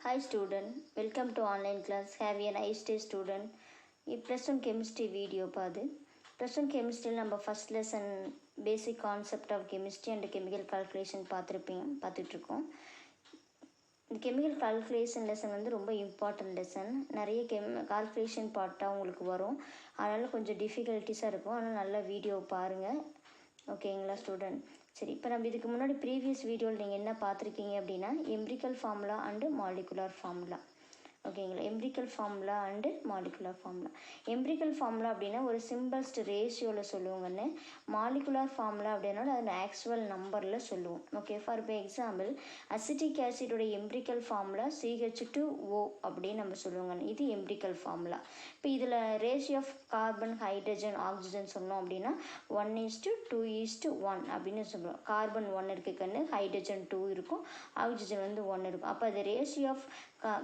Hi student, welcome to online class. Have a nice day student. Plus one chemistry video பாது. Plus one chemistry நம்ம first lesson basic concept of chemistry and chemical calculation பார்த்துட்ருக்கோம். இந்த chemical calculation lesson வந்து ரொம்ப important lesson. நிறைய calculation பார்ட்டாக உங்களுக்கு வரும். அதனால் கொஞ்சம் டிஃபிகல்ட்டிஸாக இருக்கும். ஆனால் நல்ல வீடியோ பாருங்கள். ஓகேங்களா ஸ்டூடெண்ட்? சரி, இப்போ நம்ம இதுக்கு முன்னாடி ப்ரீவியஸ் வீடியோவில் நீங்கள் என்ன பார்த்துருக்கீங்க அப்படின்னா empirical formula and molecular formula. ஓகேங்களா? Empirical formula and molecular formula. Empirical formula அப்படின்னா ஒரு சிம்பிள்ஸ்ட் ரேஷியோவில் சொல்லுவோங்கன்னு. மாலிகுலர் ஃபார்முலா அப்படின்னா அது ஆக்சுவல் நம்பரில் சொல்லுவோம். ஓகே, ஃபார் எக்ஸாம்பிள் அசிட்டிக் ஆசிடோட எம்பிரிக்கல் ஃபார்முலா CH2O அப்படின்னு நம்ம சொல்லுவோங்கன்னு. இது எம்பிரிக்கல் ஃபார்முலா. இப்போ இதில் ratio of carbon hydrogen oxygen சொன்னோம் அப்படின்னா 1:2:1 அப்படின்னு சொல்லுவோம். கார்பன் 1 இருக்குன்னு, ஹைட்ரஜன் 2 இருக்கும், ஆக்சிஜன் வந்து 1 இருக்கும். அப்போ அது ratio of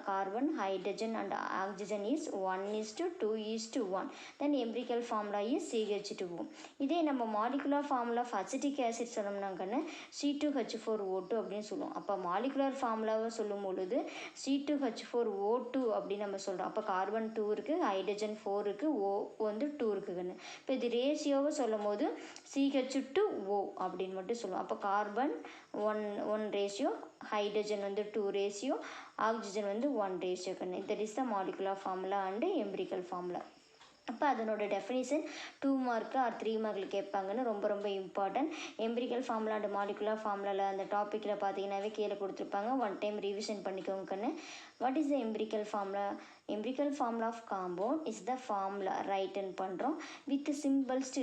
carbon, hydrogen and oxygen is 1:2:1. Then empirical formula is CH2O. இதே நம்ம molecular formula of acetic acid சொன்னோம்னாங்கன்னு C2H4O2 அப்படின்னு சொல்லுவோம். அப்போ மாலிகுலர் ஃபார்முலாவை சொல்லும் பொழுது C2H4O2 அப்படின்னு நம்ம சொல்கிறோம். அப்போ கார்பன் 2 இருக்குது, ஹைட்ரஜன் 4 இருக்குது, O வந்து 2 இருக்குதுன்னு. இப்போ இது ரேஷியோவை சொல்லும் போது CH2O அப்படின்னு மட்டும் சொல்லுவோம். அப்போ கார்பன் 1 ரேஷியோ, ஹைட்ரஜன் வந்து 2 ரேஷியோ, ஆக்சிஜன் வந்து 1 ரேஷியோ கண்ணு. That is the molecular formula and empirical formula. அப்போ அதனோட டெஃபினிஷன் 2 மார்க்கு ஆர் 3 மார்க்கில் கேட்பாங்கன்னு ரொம்ப ரொம்ப important. Empirical formula and molecular ஃபார்முலாவில் அந்த டாப்பிக்கில் பார்த்தீங்கன்னாவே கீழே கொடுத்துருப்பாங்க. 1 டைம் ரிவிஷன் பண்ணிக்கோங்க கண்ணு. What is the empirical formula? Empirical formula of compound is the formula written பண்ணுறோம் வித் சிம்பிள்ஸ்ட்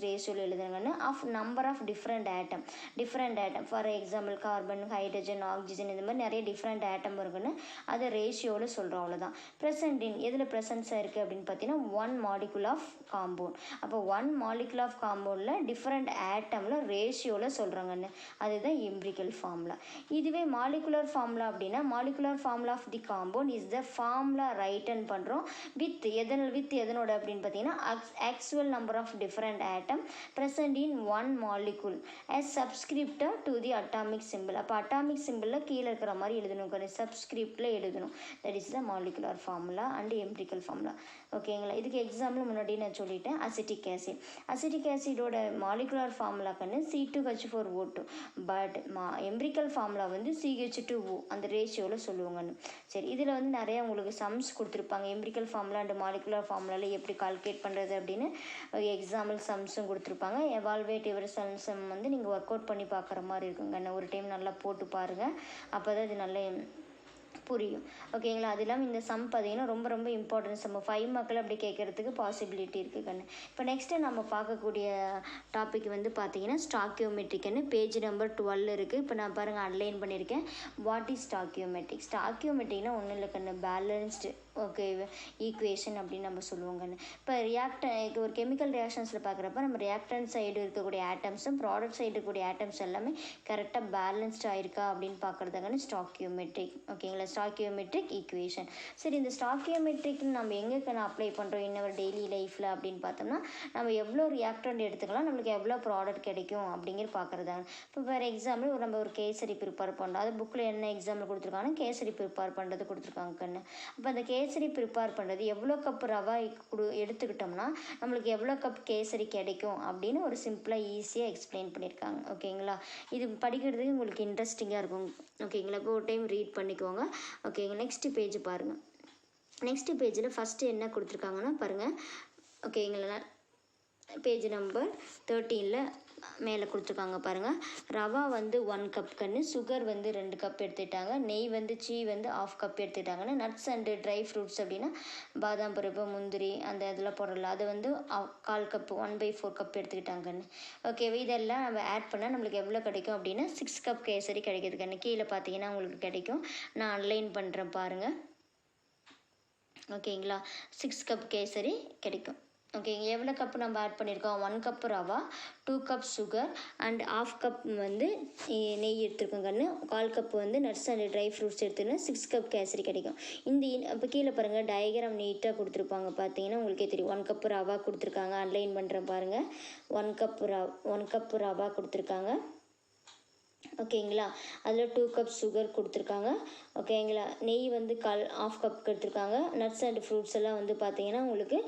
ரேஷியோவில் எழுதுங்கன்னு of number of different atom. For example carbon, hydrogen, oxygen இந்த மாதிரி நிறைய டிஃப்ரெண்ட் ஆட்டம் இருக்குன்னு அதை ரேஷியோவில் சொல்கிறோம். அவ்வளோதான். ப்ரெசன்ட் இன் எதில் ப்ரெசன்ஸாக இருக்குது அப்படின்னு பார்த்தீங்கன்னா 1 மாலிகுல் ஆஃப் காம்பவுண்ட். அப்போ 1 மாலிகுல் ஆஃப் காம்பவுண்டில் டிஃப்ரெண்ட் ஆட்டமில் ரேஷியோவில் சொல்கிறாங்கன்னு அதுதான் எம்பிரிக்கல் ஃபார்முலா. இதுவே மாலிகுலர் ஃபார்முலா அப்படின்னா molecular formula of the compound is the formula written பண்ணுறோம் வித் எதனோட அப்படின்னு பார்த்தீங்கன்னா actual number of different atom present in 1 molecule as சப்ஸ்கிரிப்டா டு தி அட்டாமிக் சிம்பிள். அப்போ அட்டாமிக் சிம்பிளில் கீழே இருக்கிற மாதிரி எழுதணும், சப்ஸ்கிரிப்டில் எழுதணும். That is the molecular formula and empirical formula. ஓகேங்களா? இதுக்கு எக்ஸாம்பிள் முன்னாடி நான் சொல்லிட்டேன். அசிட்டிக் ஆசிடோட மாலிகுலர் ஃபார்முலா கண்ணு C2H4O2. பட் எம்பிரிக்கல் ஃபார்முலா வந்து CH2O அந்த ரேஷியோவில் சொல்லுவாங்கன்னு. சரி, இதில் வந்து நிறையா உங்களுக்கு சம்ஸ் கொடுத்துருப்பாங்க. எம்பிரிக்கல் ஃபார்முலா அண்ட் மாலிகுலர் ஃபார்முலாவில் எப்படி கால்குலேட் பண்ணுறது அப்படின்னு எக்ஸாம்பிள் சம்ஸும் கொடுத்துருப்பாங்க. எவால்வேட் யுவர் சம் வந்து நீங்கள் ஒர்க் அவுட் பண்ணி பார்க்குற மாதிரி இருக்குங்க. ஒரு டைம் நல்லா போட்டு பாருங்கள், அப்போ தான் இது நல்ல புரியும். ஓகேங்களா? அது இல்லாமல் இந்த சம் பார்த்தீங்கன்னா ரொம்ப ரொம்ப இம்பார்ட்டன்ட் சம். 5 மார்க்கில் அப்படி கேட்குறதுக்கு பாசிபிலிட்டி இருக்குது கண்ணு. இப்போ நெக்ஸ்ட்டு நம்ம பார்க்கக்கூடிய டாபிக் வந்து பார்த்தீங்கன்னா ஸ்டாக்கியோமெட்ரிக்னு பேஜ் நம்பர் 12 இருக்குது. இப்போ நான் பாருங்கள் அன்லைன் பண்ணியிருக்கேன். What is stoichiometric? ஸ்டாக்கியோமெட்ரிக்னா ஒன்றும் இல்லை கண்ணு, பேலன்ஸ்டு ஓகே ஈக்குவேஷன் அப்படின்னு நம்ம சொல்லுவோங்கன்னு. இப்போ ஒரு கெமிக்கல் ரியாக்ஷன்ஸில் பார்க்குறப்ப நம்ம ரியாக்டன்ட் சைடு இருக்கக்கூடிய ஆட்டம்ஸும் ப்ராடக்ட் சைடு இருக்கக்கூடிய ஆட்டம்ஸ் எல்லாமே கரெக்டாக பேலன்ஸ்டாக ஆயிருக்கா அப்படின்னு பார்க்குறதுக்கான ஸ்டாக்கியோமெட்ரிக். ஓகேங்களா? Stoichiometric equation. சரி, இந்த ஸ்டாக்கியோமெட்ரிக் நம்ம எங்கே அப்ளை பண்ணுறோம் இன்னொரு டெய்லி லைஃப்பில் அப்படின்னு பார்த்தோம்னா நம்ம எவ்வளோ ரியாக்டன்ட் எடுத்துக்கலாம், நம்மளுக்கு எவ்வளோ ப்ராடக்ட் கிடைக்கும் அப்படிங்கிற பார்க்குறதாங்க. இப்போ ஃபார் எக்ஸாம்பிள் நம்ம ஒரு கேசரி ப்ரிப்பேர் பண்ணுறோம். அது புக்கில் என்ன எக்ஸாம்பிள் கொடுத்துருக்காங்கன்னா கேசரி ப்ரிப்பேர் பண்ணுறது கொடுத்துருக்காங்க கண்ணு. அப்போ அந்த கேசரி ப்ரிப்பேர் பண்ணுறது எவ்வளோ கப் ரவா எடுத்துக்கிட்டோம்னா நம்மளுக்கு எவ்வளோ கப் கேசரி கிடைக்கும் அப்படின்னு ஒரு சிம்பிளாக ஈஸியாக எக்ஸ்பிளைன் பண்ணியிருக்காங்க. ஓகேங்களா? இது படிக்கிறதுக்கு உங்களுக்கு இன்ட்ரெஸ்டிங்காக இருக்கும். ஓகேங்களா? இப்போ ஒரு டைம் ரீட் பண்ணிக்கோங்க. ஓகேங்க, நெக்ஸ்ட் பேஜ் பாருங்கள். நெக்ஸ்ட் பேஜில் ஃபஸ்ட்டு என்ன கொடுத்துருக்காங்கன்னா பாருங்கள். ஓகேங்களா? பேஜ் நம்பர் 13ல் மேலே கொடுத்துருக்காங்க பாருங்கள். ரவா வந்து 1 கப் கன்று, சுகர் வந்து 2 கப் எடுத்துட்டாங்க, நெய் வந்து வந்து 1/2 கப் எடுத்துட்டாங்கன்னா நட்ஸ் அண்டு ட்ரை ஃப்ரூட்ஸ் அப்படின்னா பாதாம் பருப்பு, முந்திரி அந்த இதெல்லாம் போடலாம், அது வந்து 1/4 கப் 1/4 கப் எடுத்துக்கிட்டாங்கன்னு. ஓகேவா? இதெல்லாம் நம்ம ஆட் பண்ணால் நம்மளுக்கு எவ்வளோ கிடைக்கும் அப்படின்னா 6 கப் கேசரி கிடைக்கிது கண்ணு. கீழே பார்த்தீங்கன்னா உங்களுக்கு கிடைக்கும். நான் அன்லைன் பண்ணுறேன் பாருங்கள். ஓகேங்களா? 6 கப் கேசரி கிடைக்கும். ஓகேங்க, எவ்வளோ கப்பு நம்ம ஆட் பண்ணியிருக்கோம்? 1 cup rava, 2 cup sugar and 1/2 cup வந்து நெய் எடுத்துருக்கோங்கன்னு, 1/4 கப் வந்து நட்ஸ் அண்ட் ட்ரை ஃப்ரூட்ஸ் எடுத்துன்னா 6 கப் கேசரி கிடைக்கும். இப்போ கீழே பாருங்கள் டயக்ராம் நீட்டாக கொடுத்துருப்பாங்க. பார்த்தீங்கன்னா உங்களுக்கே தெரியும். 1 கப் ரவா கொடுத்துருக்காங்க. அன்லைன் பண்ணுறேன் பாருங்கள். 1 கப் ரவா கொடுத்துருக்காங்க. ஓகேங்களா. அதில் 2 கப் சுகர் கொடுத்துருக்காங்க. ஓகேங்களா. நெய் வந்து 1/2 கப் எடுத்துருக்காங்க. நட்ஸ் அண்ட் ஃப்ரூட்ஸ் எல்லாம் வந்து பார்த்தீங்கன்னா உங்களுக்கு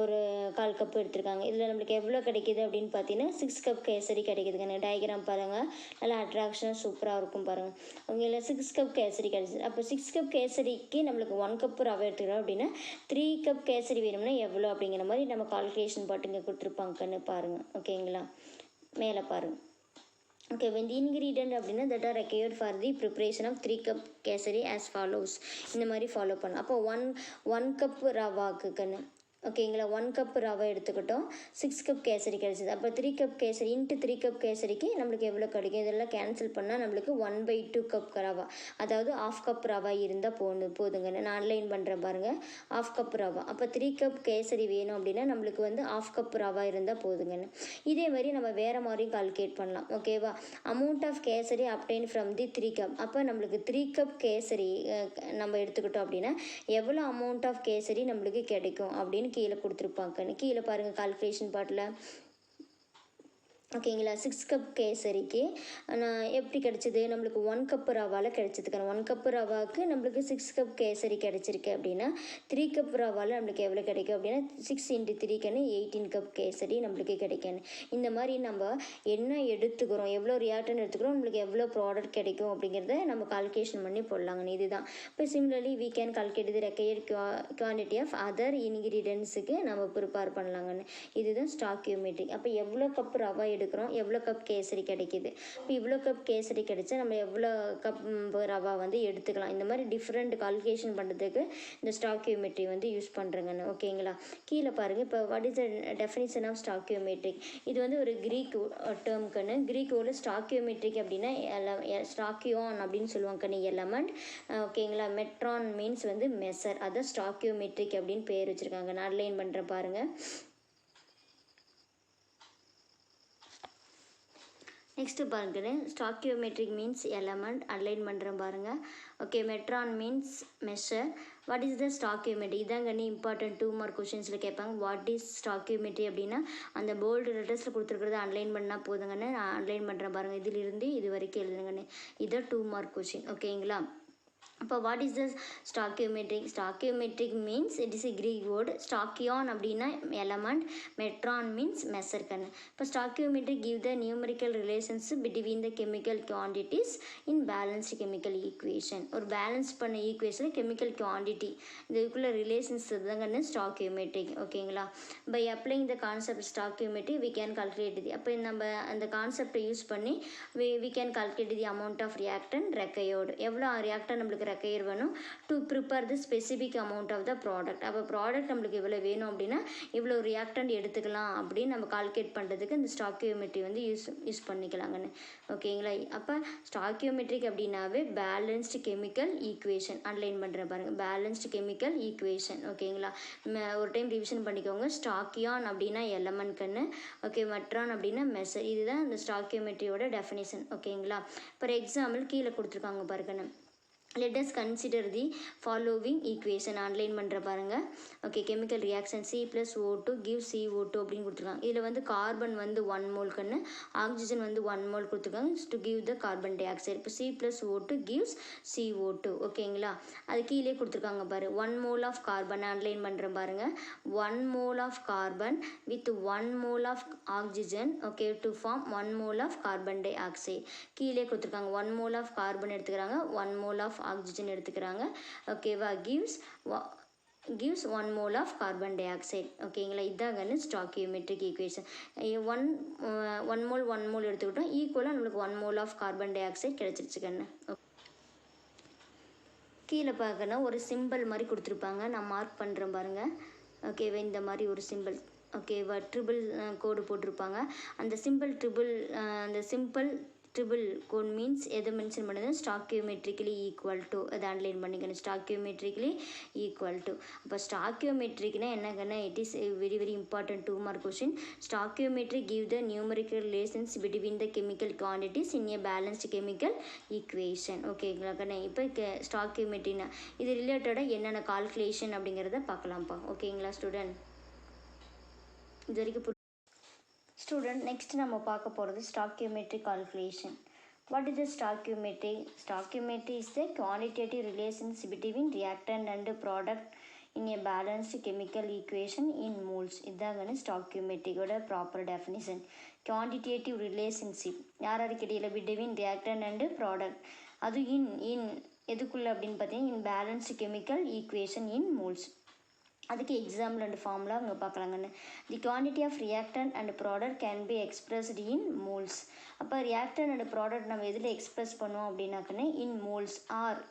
ஒரு 1/4 கப் எடுத்துருக்காங்க. இதில் நம்மளுக்கு எவ்வளோ கிடைக்கிது அப்படின்னு பார்த்தீங்கன்னா 6 கப் கேசரி கிடைக்குதுங்க. டயக்ராம் பாருங்கள், நல்லா அட்ராக்ஷனாக சூப்பராக இருக்கும் பாருங்கள். உங்களை 6 கப் கேசரி கிடைச்சிது. அப்போ 6 கப் கேசரிக்கு நம்மளுக்கு 1 கப் ரவை எடுத்துக்கிறோம் அப்படின்னா 3 கப் கேசரி வேணும்னா எவ்வளோ அப்படிங்கிற மாதிரி நம்ம கால்குலேஷன் பாட்டு இங்கே கொடுத்துருப்பாங்கன்னு பாருங்கள். ஓகேங்களா. மேலே பாருங்கள். Okay, when the ingredient அப்படின்னா that are required for the preparation of 3 cup kesari as follows. இந்த மாதிரி ஃபாலோ பண்ணலாம். அப்போ 1 கப் ரவாக்கு கண்ணு. ஓகேங்களா. 1 கப் ரவை எடுத்துக்கிட்டோம். 6 கப் கேசரி கிடைச்சிது. அப்போ 3 கப் கேசரி இன்ட்டு 3 கப் கேசரிக்கு நம்மளுக்கு எவ்வளோ கிடைக்கும்? இதெல்லாம் கேன்சல் பண்ணால் நம்மளுக்கு 1/2 கப் ரவா, அதாவது 1/2 கப் ரவா இருந்தால் போதுங்க. நான் ஆன்லைன் பண்ணுறேன் பாருங்கள். 1/2 கப் ரவா. அப்போ 3 கப் கேசரி வேணும் அப்படின்னா நம்மளுக்கு வந்து 1/2 கப் ரவா இருந்தால் போதுங்கன்னு. இதே மாதிரி நம்ம வேறு மாதிரியும் கால்குலேட் பண்ணலாம். ஓகேவா. அமௌண்ட் ஆஃப் கேசரி அப்டைன் ஃப்ரம் தி 3 கப். அப்போ நம்மளுக்கு 3 கப் கேசரி நம்ம எடுத்துக்கிட்டோம் அப்படின்னா எவ்வளோ அமௌண்ட் ஆஃப் கேசரி நம்மளுக்கு கிடைக்கும் அப்படின்னு கீழே கொடுத்துருப்பாங்க. கீழே பாருங்கள் கால்குலேஷன் பார்ட்டில். ஓகேங்களா. 6 கப் கேசரிக்கு நான் எப்படி கிடச்சிது? நம்மளுக்கு 1 கப் ரவாவில் கிடச்சிதுக்கான 1 கப் ரவாவுக்கு நம்மளுக்கு 6 கப் கேசரி கிடச்சிருக்கு அப்படின்னா 3 கப் ரவாவில் நம்மளுக்கு எவ்வளோ கிடைக்கும் அப்படின்னா 6 × 3 18 கப் கேசரி நம்மளுக்கு கிடைக்கணும். இந்த மாதிரி நம்ம என்ன எடுத்துக்கிறோம், எவ்வளோ ரியாக்டன் எடுத்துக்கிறோம், நம்மளுக்கு எவ்வளோ ப்ராடக்ட் கிடைக்கும் அப்படிங்கிறத நம்ம கால்குலேஷன் பண்ணி போடலாங்க. இதுதான். இப்போ similarly we can calculate the required quantity of other ingredientsக்கு நம்ம ப்ரிப்பேர் பண்ணலாங்கன்னு. இதுதான் ஸ்டாக்கியோமெட்ரி. அப்போ எவ்வளோ கப் ரவா எடுக்கிறோம், எவ்வளோ கப் கேசரி கிடைக்கிது. இப்போ இவ்வளோ கப் கேசரி கிடைச்சா நம்ம எவ்வளோ கப் ரவா வந்து எடுத்துக்கலாம். இந்த மாதிரி டிஃப்ரெண்ட் கால்குலேஷன் பண்ணுறதுக்கு இந்த ஸ்டாக்கியோமெட்ரி வந்து யூஸ் பண்ணுறேங்கன்னு. ஓகேங்களா. கீழே பாருங்கள். இப்போ what is the definition of stoichiometric? இது வந்து ஒரு கிரீக் டேர்ம்க்குன்னு. கிரீக் வேர்டில் ஸ்டாக்கியோமெட்ரிக் அப்படின்னா ஸ்டாக்கியோன் அப்படின்னு சொல்லுவாங்க கண்ணு, எலமெண்ட். ஓகேங்களா. மெட்ரான் மீன்ஸ் வந்து மெஷர். அதான் ஸ்டாக்கியோமெட்ரிக் அப்படின்னு பேர் வச்சுருக்காங்க. நான் அட்லைன் பண்ணுறேன் பாருங்கள். நெக்ஸ்ட்டு பாருங்க, ஸ்டாக்கியோமெட்ரிக் மீன்ஸ் எலமெண்ட். அன்லைன் பண்ணுறேன் பாருங்கள். Okay. Metron means measure. What is the stoichiometry? இதாங்க நீ இம்பார்ட்டன்ட் 2 மார்க் கொஷின்ஸில் கேட்பாங்க. வாட் இஸ் ஸ்டாக்கியோமெட்ரி அப்படின்னா அந்த போல்டு லெட்டர்ஸில் கொடுத்துருக்கிறத அன்லைன் பண்ணால் போதுங்கன்னு நான் அன்லைன் பண்ணுறேன் பாருங்கள். இதிலிருந்து இது வரைக்கும் எழுதுங்கன்னு. இதை 2 மார்க் கொஷின். ஓகேங்களா. அப்போ what is the stoichiometric? Stoichiometric means it is a Greek word. Stoichion அப்படின்னா எலமெண்ட், மெட்ரான் மீன்ஸ் மெஷர் கண்ணு. இப்போ stoichiometric give the numerical relations between the chemical quantities in balanced chemical equation. ஒரு balance பண்ண equation chemical quantity இதுக்குள்ள relations தாங்கன்னு stoichiometric. ஓகேங்களா. By applying the concept stoichiometry we can calculate இது. அப்போ நம்ம அந்த கான்செப்டை யூஸ் பண்ணி we can calculate the amount of reactant required. எவ்வளோ ரியாக்டன் நம்மளுக்கு ரெக்கையர் வேணும் to prepare the specific amount of the product. அப்போ ப்ராடக்ட் நம்மளுக்கு இவ்வளோ வேணும் அப்படின்னா இவ்வளோ ரியாக்டன்ட் எடுத்துக்கலாம் அப்படின்னு நம்ம கால்குலேட் பண்ணுறதுக்கு இந்த ஸ்டாக்கியோமெட்ரி வந்து யூஸ் பண்ணிக்கலாங்கன்னு. ஓகேங்களா. அப்போ ஸ்டாக்கியோமெட்ரிக் அப்படின்னாவே பேலன்ஸ்டு கெமிக்கல் ஈக்குவேஷன். அன்லைன் பண்ணுறேன் பாருங்கள். Balanced chemical equation. ஓகேங்களா. ஒரு டைம் ரிவிஷன் பண்ணிக்கோங்க. ஸ்டாக்கியான் அப்படின்னா எலமெண்ட் கண்ணு. ஓகே. மெட்ரான் அப்படின்னா மெஷர். இதுதான் இந்த ஸ்டாக்கியோமெட்ரியோட டெஃபினிஷன். ஓகேங்களா. ஃபார் எக்ஸாம்பிள் கீழே கொடுத்துருக்காங்க பாருங்கன்னு. Let us consider the following equation. அன்லைன் பண்ணுற பாருங்கள். Okay. Chemical reaction C+O2 gives CO2 அப்படின்னு கொடுத்துருக்காங்க. இதில் வந்து கார்பன் வந்து 1 மோல் கண்ணு, ஆக்சிஜன் வந்து 1 மோல் கொடுத்துருக்காங்க to give the carbon di oxide. இப்போ C+O2 gives CO2. ஓகேங்களா. அது கீழே கொடுத்துருக்காங்க பாரு. 1 மோல் ஆஃப் கார்பன் அன்லைன் பண்ணுறேன் பாருங்கள். 1 mole of carbon with 1 mole of oxygen. Okay. To form 1 mole of carbon dioxide. கீழே கொடுத்துருக்காங்க 1 மோல் ஆஃப் கார்பன் எடுத்துக்கிறாங்க, 1 மோல் ஆஃப் ஆக்சிஜன் எடுத்துக்கிறாங்க. ஓகேவா. gives 1 mole of carbon dioxide. ஓகேங்களா. இதாங்க ஸ்டாக்கியோமெட்ரிக் ஈக்குவேஷன். 1 மோல் எடுத்துக்கிட்டோம். ஈக்குவலாக நம்மளுக்கு 1 mole of carbon dioxide கிடச்சிருச்சுக்கண்ணு. கீழே பார்க்கணும் ஒரு சிம்பிள் மாதிரி கொடுத்துருப்பாங்க. நான் மார்க் பண்ணுறேன் பாருங்கள். ஓகேவா. இந்த மாதிரி ஒரு சிம்பிள். ஓகேவா. ட்ரிபிள் கோடு போட்டிருப்பாங்க. அந்த சிம்பிள் ட்ரிபிள் கோட் மீன்ஸ் எதை மென்ஷன் பண்ணுது? Stoichiometrically equal to. அதை அன்லைன் பண்ணிக்கணும். Stoichiometrically equal to. அப்போ ஸ்டாக்கியோமெட்ரிக்னா என்னங்கன்னா it is very very important 2 mark question. Stoichiometry give the numerical relations between the chemical quantities in a balanced chemical equation. ஓகேங்களா கண்ணே. இப்போ ஸ்டாக்கியோமெட்ரினா இது ரிலேட்டடாக என்னென்ன கால்குலேஷன் அப்படிங்கிறத பார்க்கலாம்ப்பா. ஓகேங்களா ஸ்டூடெண்ட். இது வரைக்கும் ஸ்டூடெண்ட். நெக்ஸ்ட் நம்ம பார்க்க போகிறது stoichiometric calculation. What is the stoichiometry? Stoichiometry is the quantitative relations between reactant and product in a balanced chemical equation in moles. இதாங்க ஸ்டாக்கியோமெட்ரியோட ப்ராப்பர் டெஃபினிஷன். குவான்டிடேட்டிவ் ரிலேஷன்ஷிப் யார் யாருக்கு இடையில் பிட்வீன் ரியாக்டன் அண்டு ப்ராடக்ட், அது இன் எதுக்குள்ள அப்படின்னு பார்த்தீங்கன்னா in balanced chemical equation in moles. அதுக்கு example and formula அங்கே பார்க்கலாங்கன்னு. The quantity of reactant and product can be expressed in moles. அப்போ ரியாக்டன் அண்ட் ப்ராடக்ட் நம்ம எதில் எக்ஸ்பிரஸ் பண்ணுவோம் அப்படின்னாக்கன்னு இன் மோல்ஸ் ஆர்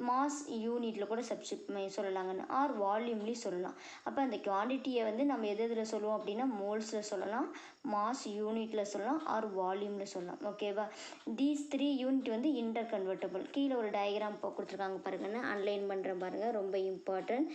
மாஸ் யூனிட்டில் கூட சொல்லலாங்கன்னு, ஆர் வால்யூம்லேயும் சொல்லலாம். அப்போ அந்த குவான்டிட்டியை வந்து நம்ம எதில் சொல்லுவோம் அப்படின்னா மோல்ஸில் சொல்லலாம், மாஸ் யூனிட்டில் சொல்லலாம், ஆர் வால்யூமில் சொல்லலாம். ஓகேவா? தீஸ் 3 யூனிட் வந்து இன்டர் கன்வெர்ட்டபிள். கீழே ஒரு டயக்ராம் கொடுத்துருக்காங்க பாருங்கன்னு, அன்லைன் பண்ணுறேன் பாருங்கள், ரொம்ப இம்பார்ட்டன்ட்.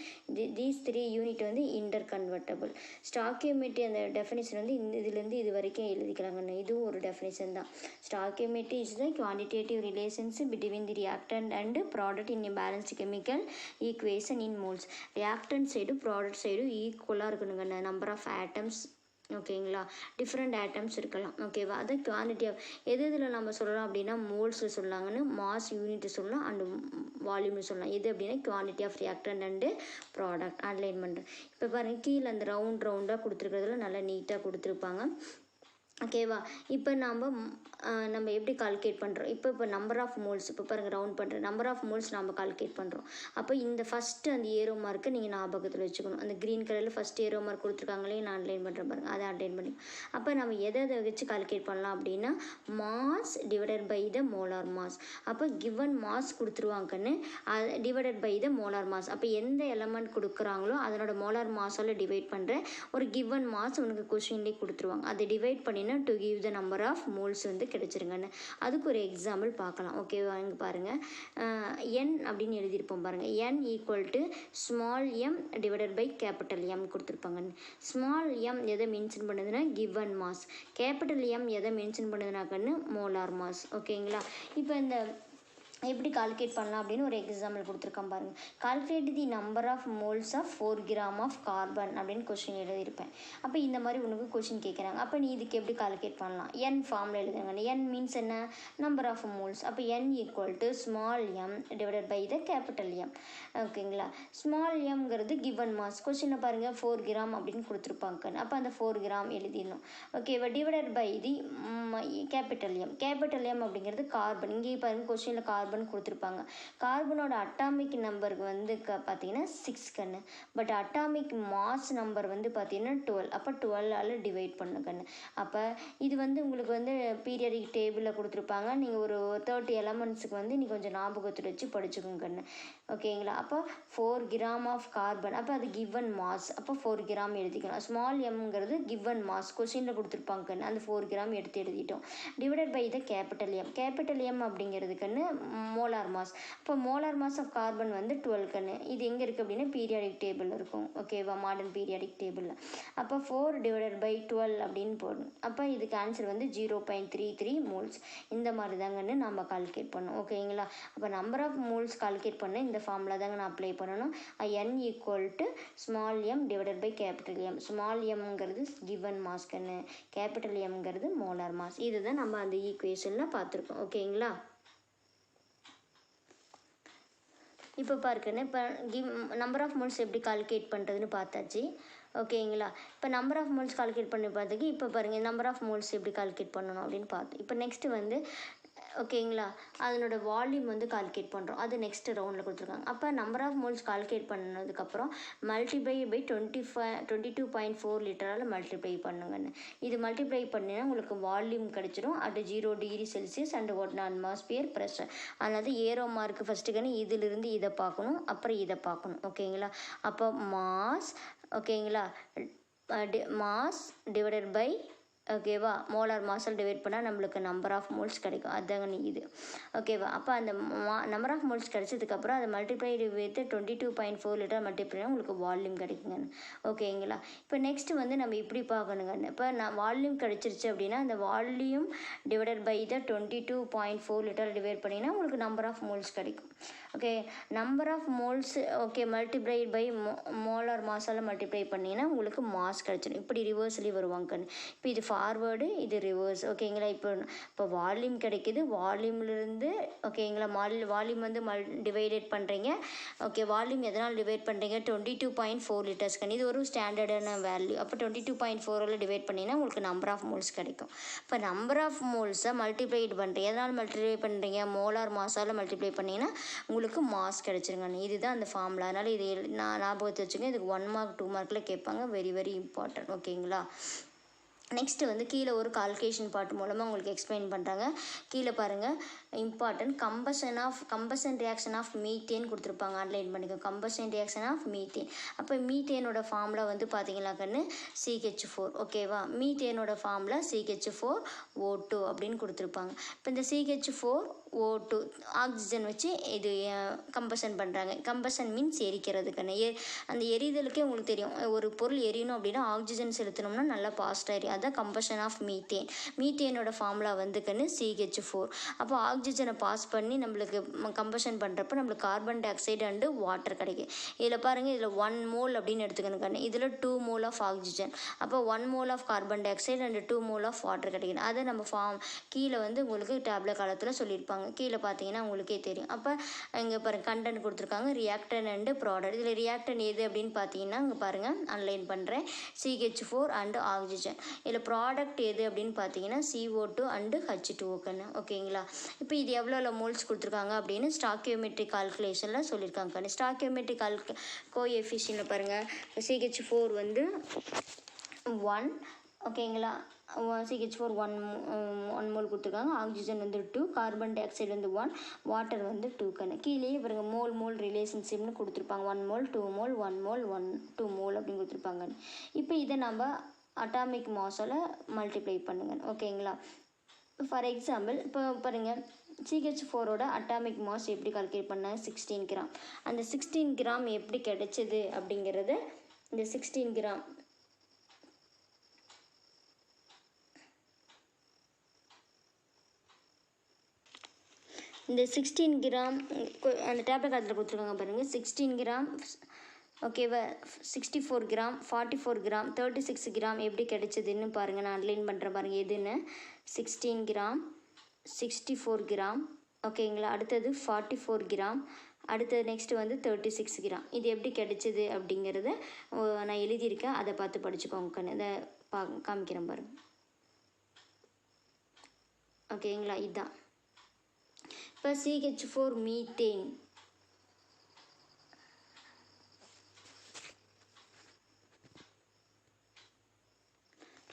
தீஸ் 3 யூனிட் வந்து இன்டர் கன்வெர்ட்டபிள். ஸ்டாக்கியோமெட்ரி அந்த டெஃபினிஷன் வந்து இதுலேருந்து இது வரைக்கும் எழுதிக்கலாங்கன்னு, இதுவும் ஒரு டெஃபினிஷன் தான். Stoichiometry is the quantitative relations between the reactant and product in a balanced chemical equation in moles. reactant side product side ஈக்குவலாக இருக்கணுங்க. நம்பர் ஆஃப் ஆட்டம்ஸ், ஓகேங்களா, டிஃப்ரெண்ட் ஆட்டம்ஸ் இருக்கலாம். ஓகேவா? அது குவான்டிட்டி ஆஃப் இதில் நம்ம சொல்லலாம் அப்படின்னா மோல்ஸில் சொல்லலாங்கன்னு, மாஸ் யூனிட் சொல்லலாம், அண்டு வால்யூம்னு சொல்லலாம். எது அப்படின்னா quantity of reactant and product underline பண்ணுறேன். இப்போ பாருங்கள், கீழே அந்த ரவுண்டாக கொடுத்துருக்கிறதுல நல்லா நீட்டாக கொடுத்துருப்பாங்க. ஓகேவா? இப்போ நம்ம எப்படி கால்குலேட் பண்ணுறோம்? இப்போ நம்பர் ஆஃப் மோல்ஸ், இப்போ பாருங்கள் ரவுண்ட் பண்ணுறேன், நம்பர் ஆஃப் மோல்ஸ் நம்ம கால்குலேட் பண்ணுறோம். அப்போ இந்த ஃபஸ்ட்டு அந்த ஏரோ மார்க்கை நீங்கள் ஞாபகத்தில் வச்சுக்கணும். அந்த க்ரீன் கலரில் ஃபஸ்ட் ஏரோ மார்க் கொடுத்துருக்காங்களே, நான் அன்லைன் பண்ணுறேன் பாருங்கள், அதை அன்லைன் பண்ணி. அப்போ நம்ம எதை வச்சு கால்குலேட் பண்ணலாம் அப்படின்னா mass divided by the molar mass. அப்போ கிவன் மாஸ் கொடுத்துருவாங்கன்னு, அது divided by the molar mass. அப்போ எந்த எலமெண்ட் கொடுக்குறாங்களோ அதனோட மோலார் மாஸால் டிவைட் பண்ணுறேன். ஒரு கிவன் மாஸ் உனக்கு கொஸ்டின்லேயே கொடுத்துருவாங்க. அதை டிவைட் பண்ணினா to give the number of moles வந்து கிடைச்சிருங்கன்னு. அதுக்கு ஒரு எக்ஸாம்பிள் பார்க்கலாம். ஓகேவா? இங்கே பாருங்கள், என் அப்படின்னு எழுதியிருப்போம் பாருங்கள். N equal to small m divided by capital m கொடுத்துருப்பாங்கன்னு. ஸ்மால் எம் எதை மென்ஷன் பண்ணுதுன்னா கிவன் மாஸ், கேபிட்டல் எம் எதை மென்ஷன் பண்ணுதுனாக்கன்னு மோலார் மாஸ். ஓகேங்களா? இப்போ இந்த எப்படி கால்குலேட் பண்ணலாம் அப்படின்னு ஒரு எக்ஸாம்பிள் கொடுத்துருக்கேன் பாருங்கள். Calculate the number of moles of 4 gram of carbon அப்படின்னு கொஸ்டின் எழுதியிருப்பேன். அப்போ இந்த மாதிரி உனக்கு கொஸ்டின் கேட்குறாங்க. அப்போ நீ இதுக்கு எப்படி கால்குலேட் பண்ணலாம்? என் ஃபார்மில் எழுதுங்க. என் மீன்ஸ் என்ன? Number of moles. அப்போ n equal to small m divided by the capital m. ஓகேங்களா? ஸ்மால் எம்ங்கிறது கிவன் மாஸ். கொஸ்டினை பாருங்கள், 4 கிராம் அப்படின்னு கொடுத்துருப்பாங்க. அப்போ அந்த 4 கிராம் எழுதிடணும். ஓகேவா? Divided by the capital M. Capital M அப்படிங்கிறது கார்பன். இங்கே பாருங்கள், கொஸ்டினில் கார்பன் கொடுத்துருப்பாங்க. கார்பனோட அட்டாமிக் நம்பருக்கு வந்து பார்த்தீங்கன்னா 6 கண்ணு. பட் அட்டாமிக் மாஸ் நம்பர் வந்து பார்த்தீங்கன்னா 12. அப்போ 12ஆல் டிவைட் பண்ணுங்கண்ணு. அப்போ இது வந்து உங்களுக்கு வந்து பீரியாடிக் டேபிளில் கொடுத்துருப்பாங்க. நீங்கள் ஒரு 30 எலமெண்ட்ஸுக்கு வந்து நீ கொஞ்சம் ஞாபகத்தில் வச்சு படிச்சுக்கோங்கண்ணு. ஓகேங்களா? அப்போ 4 கிராம் ஆஃப் கார்பன், அப்போ அது கிவன் மாஸ். அப்போ 4 கிராம் எழுதிக்கணும். ஸ்மால் எம்ங்கிறது கிவன் மாஸ், கொஸ்டினில் கொடுத்துருப்பாங்க. அந்த 4 கிராம் எடுத்து எழுதிட்டோம். Divided by the capital M. Capital m அப்படிங்கிறதுக்குன்னு மோலார் மாஸ். இப்போ மோலார் மாஸ் ஆஃப் கார்பன் வந்து 12 கண்ணு. இது எங்கே இருக்குது அப்படின்னா பீரியாடிக் டேபிளில் இருக்கும். ஓகேவா? மாடர்ன் பீரியாடிக் டேபிளில். அப்போ 4 டிவைடட் பை 12 அப்படின்னு போடணும். அப்போ இதுக்கு ஆன்சர் வந்து 0.33 மோல்ஸ். இந்த மாதிரி தாங்கன்னு நம்ம கால்குலேட் பண்ணணும். ஓகேங்களா? அப்போ நம்பர் ஆஃப் மோல்ஸ் கால்குலேட் பண்ண இந்த ஃபார்முலா தாங்க நான் அப்ளை பண்ணணும். N equal to small m divided by capital m. Small எம்ங்கிறது கிவன் மாஸ்கன்னு, கேபிட்டல் எம்ங்கிறது மோலார் மாஸ். இதுதான் நம்ம அந்த ஈக்குவேஷனில் பார்த்துருக்கோம். ஓகேங்களா? இப்போ பாருக்குன்னு, இப்போ நம்பர் ஆஃப் மோல்ஸ் எப்படி கால்குலேட் பண்ணுறதுன்னு பார்த்தாச்சு. ஓகேங்களா? இப்போ நம்பர் ஆஃப் மோல்ஸ் கால்குலேட் பண்ணி பார்த்துக்கு இப்போ பாருங்கள் நம்பர் ஆஃப் மோல்ஸ் எப்படி கால்குலேட் பண்ணணும் அப்படின்னு பார்த்தோம். இப்போ நெக்ஸ்ட்டு வந்து ஓகேங்களா, அதனோட வால்யூம் வந்து கால்குலேட் பண்ணுறோம். அது நெக்ஸ்ட் ரவுண்டில் கொடுத்துருக்காங்க. அப்போ நம்பர் ஆஃப் மோல்ஸ் கால்குலேட் பண்ணதுக்கப்புறம் மல்டிப்ளை பை 22.4 லிட்டரால் மல்டிப்ளை பண்ணுங்கன்னு. இது மல்டிப்ளை பண்ணினா உங்களுக்கு வால்யூம் கிடச்சிரும். அது 0 degree Celsius and 1 atmosphere pressure. அதனால ஏரோ மார்க் ஃபஸ்ட்டுக்குன்னு இதிலிருந்து இதை பார்க்கணும், அப்புறம் இதை பார்க்கணும். ஓகேங்களா? அப்போ மாஸ், ஓகேங்களா, மாஸ் டிவைடட் பை, ஓகேவா, மோலார் மாஸால் டிவைட் பண்ணால் நம்மளுக்கு நம்பர் ஆஃப் மோல்ஸ் கிடைக்கும். அதுதாங்க இது. ஓகேவா? அப்போ அந்த நம்பர் ஆஃப் மோல்ஸ் கிடைச்சதுக்கப்புறம் அதை மல்டிப்ளை வித் 22.4 லிட்டர் மல்டிப்ளை உங்களுக்கு வால்யூம் கிடைக்குங்க. ஓகேங்களா? இப்போ நெக்ஸ்ட்டு வந்து நம்ம இப்படி பார்க்கணுங்க. இப்போ வால்யூம் கிடைச்சிருச்சு அப்படின்னா அந்த volume divided by the 22.4 litre divide பண்ணிங்கன்னா உங்களுக்கு நம்பர் ஆஃப் மோல்ஸ் கிடைக்கும். Okay number of moles okay multiplied by molar மாஸால் மல்டிப்ளை பண்ணிங்கன்னா உங்களுக்கு மாஸ் கிடச்சிடும். இப்படி ரிவர்ஸ்லி வருவாங்க கண்ணு. இப்போ இது ஃபார்வேர்டு, இது ரிவர்ஸ். ஓகேங்களா? இப்போ வால்யூம் கிடைக்குது, வால்யூம்லேருந்து ஓகேங்களா வால்யூம் வந்து டிவைடேட் பண்ணுறீங்க. ஓகே வால்யூம் எதனால் டிவைட் பண்ணுறீங்க? 22.4 லிட்டர்ஸ் கண்ணு. இது ஒரு ஸ்டாண்டர்டான வேல்யூ. அப்போ 22.4 டிவைட் பண்ணிங்கன்னா உங்களுக்கு நம்பர் ஆஃப் மோல்ஸ் கிடைக்கும். இப்போ நம்பர் ஆஃப் மோல்ஸை மல்டிப்ளைட் பண்ணுறீங்க. எதனால் மல்டிப்ளை பண்ணுறீங்க? மோலார் மாஸால் மல்டிப்ளை பண்ணிங்கன்னா உங்களுக்கு மாஸ் கிடச்சிருங்க. இதுதான் அந்த ஃபார்முலா. அதனால் இது ஞாபகத்தை வச்சுங்க. இதுக்கு 1 மார்க் 2 மார்க்கில் கேட்பாங்க. Very very important. ஓகேங்களா? நெக்ஸ்ட்டு வந்து கீழே ஒரு கால்குலேஷன் பார்ட் மூலமாக உங்களுக்கு எக்ஸ்பிளைன் பண்ணுறாங்க. கீழே பாருங்கள், important combustion reaction of methane கொடுத்துருப்பாங்க. ஆன்லைன் பண்ணிக்கோ. Combustion reaction of methane. அப்போ மீத்தேனோட ஃபார்முலா வந்து பார்த்தீங்கன்னா கண்ணு CH4. ஓகேவா? மீத்தேனோட ஃபார்முலா CH4O2 அப்படின்னு கொடுத்துருப்பாங்க. இப்போ இந்த CH4O2 ஆக்சிஜன் வச்சு இது கம்பஷன் பண்ணுறாங்க. கம்பஷன் மீன்ஸ் எரிக்கிறது கண்ணு. அந்த எரிதலுக்கே உங்களுக்கு தெரியும், ஒரு பொருள் எரியணும் அப்படின்னா ஆக்சிஜன் செலுத்தணும்னா நல்லா பாஸ்டாக எரியும். அதான் கம்பஷன் ஆஃப் மீத்தேன். மீத்தேனோட ஃபார்முலா வந்து கண்ணு CH4. அப்போ ஆக்சிஜனை பாஸ் பண்ணி நம்மளுக்கு கம்பஷன் பண்ணுறப்ப நம்மளுக்கு carbon dioxide and water கிடைக்கும். இதில் பாருங்கள், இதில் 1 மோல் அப்படின்னு எடுத்துக்கணும் கண்ணு. இதில் 2 மோல் ஆஃப் ஆக்சிஜன். அப்போ 1 mole of carbon dioxide and 2 mole of water கிடைக்கணும். அதை நம்ம கீழே வந்து உங்களுக்கு டேப்லெட் காலத்தில் சொல்லியிருப்பாங்க. கீழே பார்த்தீங்கன்னா உங்களுக்கே தெரியும். அப்போ இங்கே பாருங்கள், கண்டென்ட் கொடுத்துருக்காங்க, ரியாக்டன் அண்டு ப்ராடக்ட். இதில் ரியாக்டன் எது அப்படின்னு பார்த்தீங்கன்னா இங்கே பாருங்கள், அன்லைன் பண்ணுறேன், CH4 அண்டு ஆக்சிஜன். இதில் ப்ராடக்ட் எது அப்படின்னு பார்த்தீங்கன்னா CO2 அண்டு H2O கண்ணு. ஓகேங்களா? இப்போ இது எவ்வளோ மோல்ஸ் கொடுத்துருக்காங்க அப்படின்னு ஸ்டாக்கியோமெட்ரிக் கால்குலேஷனில் சொல்லியிருக்காங்க கண்ணு. ஸ்டாக்கியோமெட்ரிக் கோஎஃபிஷியன்ட்டில் பாருங்கள், CH4 வந்து 1. ஓகேங்களா? CH4 1 மோல் கொடுத்துருக்காங்க. ஆக்சிஜன் வந்து 2, கார்பன் டை ஆக்சைடு வந்து 1, வாட்டர் வந்து 2 கண்ணு. கீழே பாருங்க மோல் ரிலேஷன்ஷிப்னு கொடுத்துருப்பாங்க. 1 மோல் 2 மோல் 1 மோல் 2 மோல் அப்படின்னு கொடுத்துருப்பாங்க. இப்போ இதை நம்ம அட்டாமிக் மாஸால் மல்டிப்ளை பண்ணுங்க. ஓகேங்களா? ஃபார் எக்ஸாம்பிள் இப்போ பாருங்கள், CH4ஓட அட்டாமிக் மாஸ் எப்படி கால்குலேட் பண்ணாங்க? 16 கிராம். அந்த 16 கிராம் எப்படி கிடைச்சது அப்படிங்கிறது, இந்த 16 கிராம் அந்த டேப்லெட் காலத்தில் கொடுத்துருக்காங்க பாருங்கள். 16 கிராம் ஓகேவா, 64 கிராம், 44 கிராம், 36 கிராம் எப்படி கிடைச்சதுன்னு பாருங்கள். நான் அன்லைன் பண்ணுறேன் பாருங்கள் எதுன்னு. 16 கிராம், 64 கிராம், ஓகேங்களா? அடுத்தது 44 கிராம், அடுத்தது நெக்ஸ்ட்டு வந்து 36 கிராம். இது எப்படி கிடைச்சிது அப்படிங்கிறத நான் எழுதியிருக்கேன், அதை பார்த்து படிச்சுக்கோங்க கண்ணு. இதை காமிக்கிறேன் பாருங்கள். ஓகேங்களா? இதுதான் இப்போ CH4 மீத்தேன்.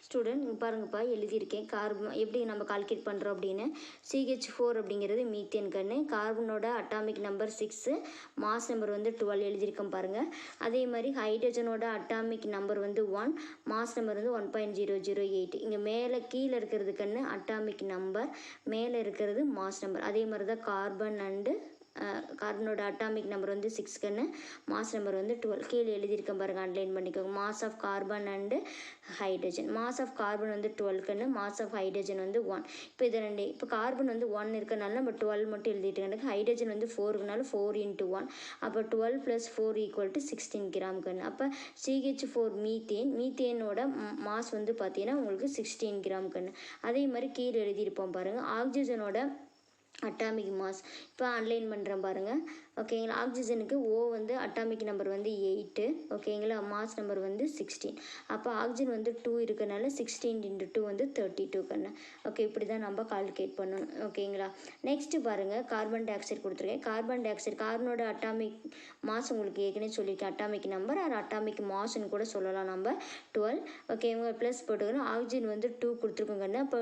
ஸ்டூடெண்ட் பாருங்கப்பா, எழுதியிருக்கேன் கார்பன் எப்படி நம்ம கால்குலேட் பண்ணுறோம் அப்படின்னு. CH4 அப்படிங்கிறது மீத்தேன் கண்ணு. கார்பனோட அட்டாமிக் நம்பர் 6, மாஸ் நம்பர் வந்து 12 எழுதியிருக்கேன் பாருங்கள். அதே மாதிரி ஹைட்ரஜனோட அட்டாமிக் நம்பர் வந்து 1, மாஸ் நம்பர் வந்து 1.008. இங்கே மேலே கீழே இருக்கிறது கண்ணு அட்டாமிக் நம்பர், மேலே இருக்கிறது மாஸ் நம்பர். அதே மாதிரி தான் கார்பன் அண்டு கார்பனோட அட்டாமிக் நம்பர் வந்து 6 கண்ணு, மாஸ் நம்பர் வந்து 12. கீழே எழுதியிருக்கேன் பாருங்கள், அன்லைன் பண்ணிக்கோங்க. Mass of carbon and hydrogen. Mass of carbon வந்து 12 கண்ணு, மாஸ் ஆஃப் ஹைட்ரஜன் வந்து 1. இப்போ இது ரெண்டு, இப்போ கார்பன் வந்து 1 இருக்கனால நம்ம 12 மட்டும் எழுதிட்டு கணக்கு. ஹைட்ரஜன் வந்து 4னால 4 × 1. அப்போ 12 + 4 = 16 கிராம் கண்ணு. அப்போ CH4 மீத்தேனோட மாஸ் வந்து பார்த்தீங்கன்னா உங்களுக்கு 16 கிராம் கண்ணு. அதே மாதிரி கீழே எழுதியிருப்போம் பாருங்கள், ஆக்சிஜனோட அட்டாமிக் மாஸ் இப்போ அன்லைன் பண்ணுறேன் பாருங்கள். ஓகேங்களா? ஆக்சிஜனுக்கு O வந்து அட்டாமிக் நம்பர் வந்து 8, ஓகேங்களா? மாஸ் நம்பர் வந்து 16. அப்போ ஆக்சிஜன் வந்து 2 இருக்கனால 16 × 2 வந்து 32 கண்ணு. ஓகே, இப்படி தான் நம்ம கால்குலேட் பண்ணணும். ஓகேங்களா? நெக்ஸ்ட்டு பாருங்கள், கார்பன் டை ஆக்சைடு கொடுத்துருக்கேன். கார்பன் டை ஆக்சைடு கார்பனோட அட்டாமிக் மாஸ் உங்களுக்கு ஏற்கனவே சொல்லியிருக்கேன். அட்டாமிக் நம்பர் அது அட்டாமிக் மாஸ்ன்னு கூட சொல்லலாம் நம்ம, 12. ஓகே, இவங்க ப்ளஸ் போட்டுக்கணும். ஆக்சிஜன் வந்து 2 கொடுத்துருக்கோங்க. அப்போ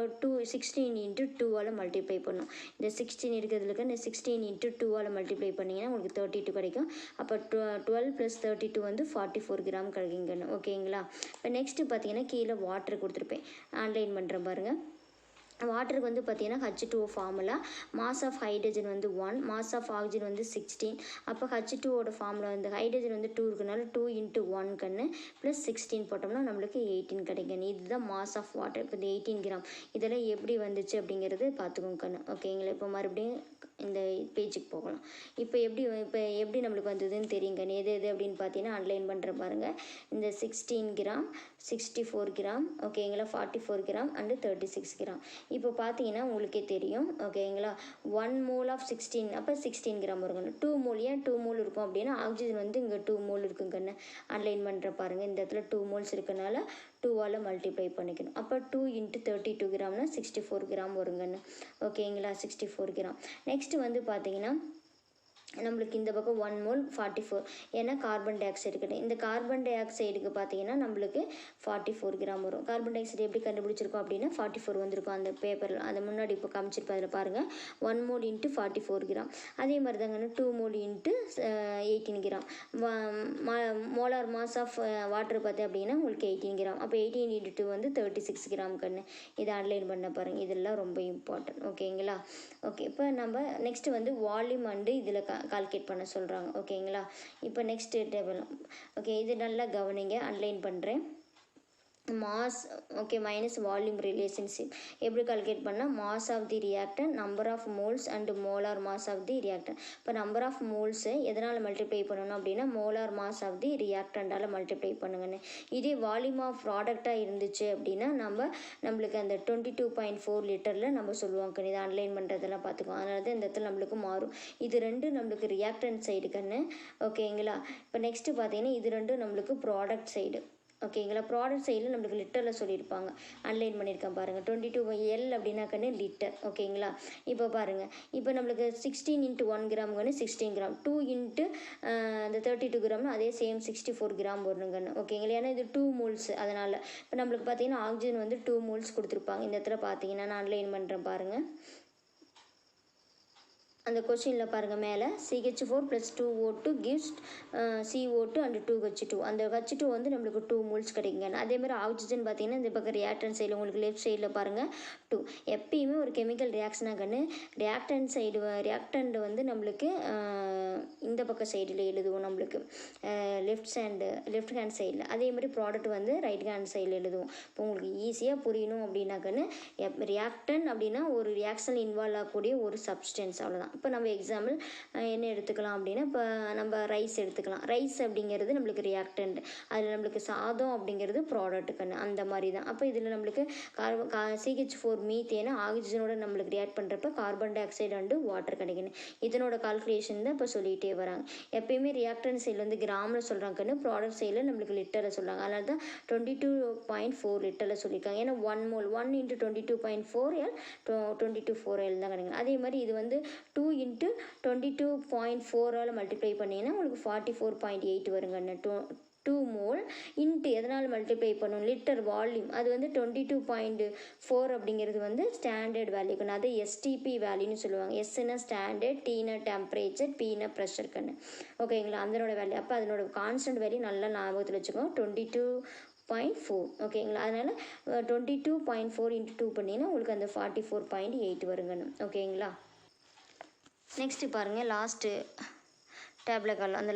16 × 2ஆல் மல்டிப்ளை பண்ணணும். இந்த 16 இருக்கிறதுக்கு இந்த 16 × 2ஆல் மல்டிப்ளை பண்ணிங்கன்னா உங்களுக்கு 32 கிடைக்கும். அப்போ 12 + 32 வந்து 44 கிராம் கிடைக்குங்க. ஓகேங்களா? இப்போ நெக்ஸ்ட்டு பார்த்தீங்கன்னா கீழே வாட்டர் கொடுத்துருப்பேன், ஆன்லைன் பண்ணுறேன் பாருங்கள். வாட்டருக்கு வந்து பார்த்தீங்கன்னா H2O formula, mass of hydrogen வந்து 1, மாஸ் ஆஃப் ஆக்சிஜன் வந்து 16. அப்போ H2ஓட ஃபார்முலா வந்து ஹைட்ரஜன் வந்து 2 இருக்கனால 2 × 1 கண்ணு ப்ளஸ் 16 போட்டோம்னா நம்மளுக்கு 18 கிடைக்கும். இதுதான் மாஸ் ஆஃப் வாட்டர். இப்போ இந்த 18 கிராம் இதெல்லாம் எப்படி வந்துச்சு அப்படிங்கிறது பார்த்துக்கோங்க கண்ணு. ஓகேங்களா? இப்போ மறுபடியும் இந்த பேஜுக்கு போகலாம். இப்போ எப்படி நம்மளுக்கு வந்ததுன்னு தெரியுங்க. எது அப்படின்னு பார்த்தீங்கன்னா அன்லைன் பண்ணுற பாருங்கள். இந்த 16 கிராம், 64 கிராம், ஓகேங்களா, 44 கிராம் அண்டு 36 கிராம். இப்போ பார்த்தீங்கன்னா உங்களுக்கே தெரியும், ஓகேங்களா, 1 மோல் ஆஃப் 16 அப்போ 16 கிராம் வருங்க. 2 மோல், ஏன் 2 மோல் இருக்கும் அப்படின்னா ஆக்சிஜன் வந்து இங்கே 2 மோல் இருக்குங்கன்னு அன்லைன் பண்ணுற பாருங்கள். இந்த இடத்துல 2 மோல்ஸ் இருக்கனால 2ஆல் மல்டிப்ளை பண்ணிக்கணும். அப்போ 2 × 32 கிராம்னா 64 கிராம் வருங்கன்னு, ஓகேங்களா, 64 கிராம். நெக்ஸ்ட்டு வந்து பார்த்தீங்கன்னா நம்மளுக்கு இந்த பக்கம் 1 மோல் 44, ஏன்னா கார்பன் டை ஆக்சைடு கிடையாது. இந்த கார்பன் டை ஆக்சைடுக்கு பார்த்தீங்கன்னா நம்மளுக்கு 44 கிராம் வரும். கார்பன் டை ஆக்சைடு எப்படி கண்டுபிடிச்சிருக்கோம் அப்படின்னா 44 வந்திருக்கும் அந்த பேப்பரில். அதை முன்னாடி இப்போ காமிச்சிருப்பேன், அதில் பாருங்கள். 1 மோல் × 44 கிராம். அதே மாதிரி தாங்க 2 mole × 18 gram. Molar mass of water பார்த்தேன் அப்படின்னா உங்களுக்கு 18 கிராம். அப்போ 18 × 2 வந்து 36 கிராம் கண்ணு. இதை அன்லைன் பண்ண பாருங்கள். இதெல்லாம் ரொம்ப இம்பார்ட்டன்ட், ஓகேங்களா. ஓகே, இப்போ நம்ம நெக்ஸ்ட்டு வந்து வால்யூம் அண்டு இதில் கால்குலேட் பண்ண சொல்கிறாங்க, ஓகேங்களா. இப்போ நெக்ஸ்ட்டு டேபிள், ஓகே, இது நல்லா கவனிங்க, அன்லைன் பண்ணுறேன். Mass, okay, minus volume relationship எப்படி கால்குலேட் பண்ணால் mass of the reactant, number of moles and molar mass of the reactant. இப்போ நம்பர் ஆஃப் மோல்ஸை எதனால் மல்டிப்ளை பண்ணணும் அப்படின்னா மோலார் மாஸ் ஆஃப் தி ரியாக்டண்டால் மல்டிப்ளை பண்ணுங்கன்னு. இதே வால்யூம் ஆஃப் ப்ராடக்டாக இருந்துச்சு அப்படின்னா நம்மளுக்கு அந்த 22.4 லிட்டரில் நம்ம சொல்லுவோம். இதை அன்லைன் பண்ணுறதெல்லாம் பார்த்துக்குவோம். அதனால தான் இந்த இடத்துல நம்மளுக்கு மாறும். இது ரெண்டும் நம்மளுக்கு ரியாக்டன் சைடு கண்ணு, ஓகேங்களா. இப்போ நெக்ஸ்ட்டு பார்த்தீங்கன்னா இது ரெண்டும் நம்மளுக்கு ப்ராடக்ட் சைடு, ஓகேங்களா. ப்ராடக்ட் சைடில் நம்மளுக்கு லிட்டரில் சொல்லியிருப்பாங்க, அன்லைன் பண்ணியிருக்கேன் பாருங்கள். 22L அப்படின்னாக்கன்னு லிட்டர், ஓகேங்களா. இப்போ பாருங்கள், இப்போ நம்மளுக்கு 16 × 1 கிராம்கன்னு 16 கிராம், 2 × அந்த 32 கிராம்னு அதே சேம் 64 கிராம் வரணுங்கன்னு, ஓகேங்களா. ஏன்னா இது 2 மோல்ஸ், அதனால் இப்போ நம்மளுக்கு பார்த்தீங்கன்னா ஆக்சிஜன் வந்து 2 மோல்ஸ் கொடுத்துருப்பாங்க. இந்த இடத்துல பார்த்தீங்கன்னா நான் அன்லைன் பண்ணுறேன் பாருங்கள். அந்த கொஸ்டினில் பாருங்கள் மேலே CH4 + 2O2 gives CO2 and 2H2. அந்த H2 வந்து நம்மளுக்கு 2 மோல்ஸ் கிடைக்குங்க. அதே மாதிரி ஆக்சிஜன் பார்த்தீங்கன்னா இந்த பக்கம் ரியாக்டன் சைடில் உங்களுக்கு லெஃப்ட் சைடில் பாருங்கள் 2. எப்பயுமே ஒரு கெமிக்கல் ரியாக்ஷனாகன்னு ரியாக்டண்ட் வந்து நம்மளுக்கு இந்த பக்கம் சைடில் எழுதுவோம், நம்மளுக்கு லெஃப்ட் ஹேண்ட் சைடில். அதே மாதிரி ப்ராடக்ட் வந்து ரைட் ஹேண்ட் சைடில் எழுதுவோம். இப்போ உங்களுக்கு ஈஸியாக புரியணும் அப்படின்னாக்கன்னு ரியாக்டன் அப்படின்னா ஒரு ரியாக்ஷன் இன்வால்வ் ஆகக்கூடிய ஒரு சப்ஸ்டன்ஸ், அவ்வளோதான். இப்போ நம்ம எக்ஸாம்பிள் என்ன எடுத்துக்கலாம் அப்படின்னா இப்போ நம்ம ரைஸ் எடுத்துக்கலாம். ரைஸ் அப்படிங்கிறது நம்மளுக்கு ரியாக்டன்ட், அதில் நம்மளுக்கு சாதம் அப்படிங்கிறது ப்ராடக்ட்டுக்குன்னு, அந்த மாதிரி தான். அப்போ இதில் நம்மளுக்கு CH4 மீத்தேனை ஆக்சிஜனோட நம்மளுக்கு ரியாக்ட் பண்ணுறப்ப carbon dioxide and water கிடைக்கணும். இதனோட கால்குலேஷன் தான் இப்போ சொல்லிகிட்டே வராங்க. எப்பயுமே ரியாக்டன் சைடில் வந்து கிராமில் சொல்கிறாங்கன்னு, ப்ராடக்ட் சைடில் நம்மளுக்கு லிட்டரில் சொல்கிறாங்க. அதனால தான் 22.4 லிட்டரில் சொல்லியிருக்காங்க. ஏன்னா 1 மோல் 1 × 22.4L 22.4L தான் கிடைக்கும். அதே மாதிரி இது வந்து 2 × 22.4ஆல் மல்டிப்ளை பண்ணிங்கன்னா உங்களுக்கு 44.8 வருங்கண்ணு. 2 மோல் இன்ட்டு எதனால் மல்டிப்ளை பண்ணணும், லிட்டர் வால்யூம், அது வந்து 22.4 அப்படிங்கிறது வந்து ஸ்டாண்டர்ட் வேல்யூக்குன்னு, அது STP வேல்யூன்னு சொல்லுவாங்க. எஸ்ன்னா ஸ்டாண்டர்ட், Tனா டெம்பரேச்சர், Pனா ப்ரெஷர் கண்ணு, ஓகேங்களா. அதனோட வேல்யூ. அப்போ அதனோட கான்ஸ்டன்ட் வேல்யூ நல்லா ஞாபகத்தில் வச்சுக்கோங்க, 22.4, ஓகேங்களா. அதனால் 22.4 × 2 பண்ணிங்கன்னா உங்களுக்கு அந்த 44.8 வருங்கண்ணு, ஓகேங்களா. நெக்ஸ்ட்டு பாருங்கள், லாஸ்ட்டு டேபிள் காலம், அந்த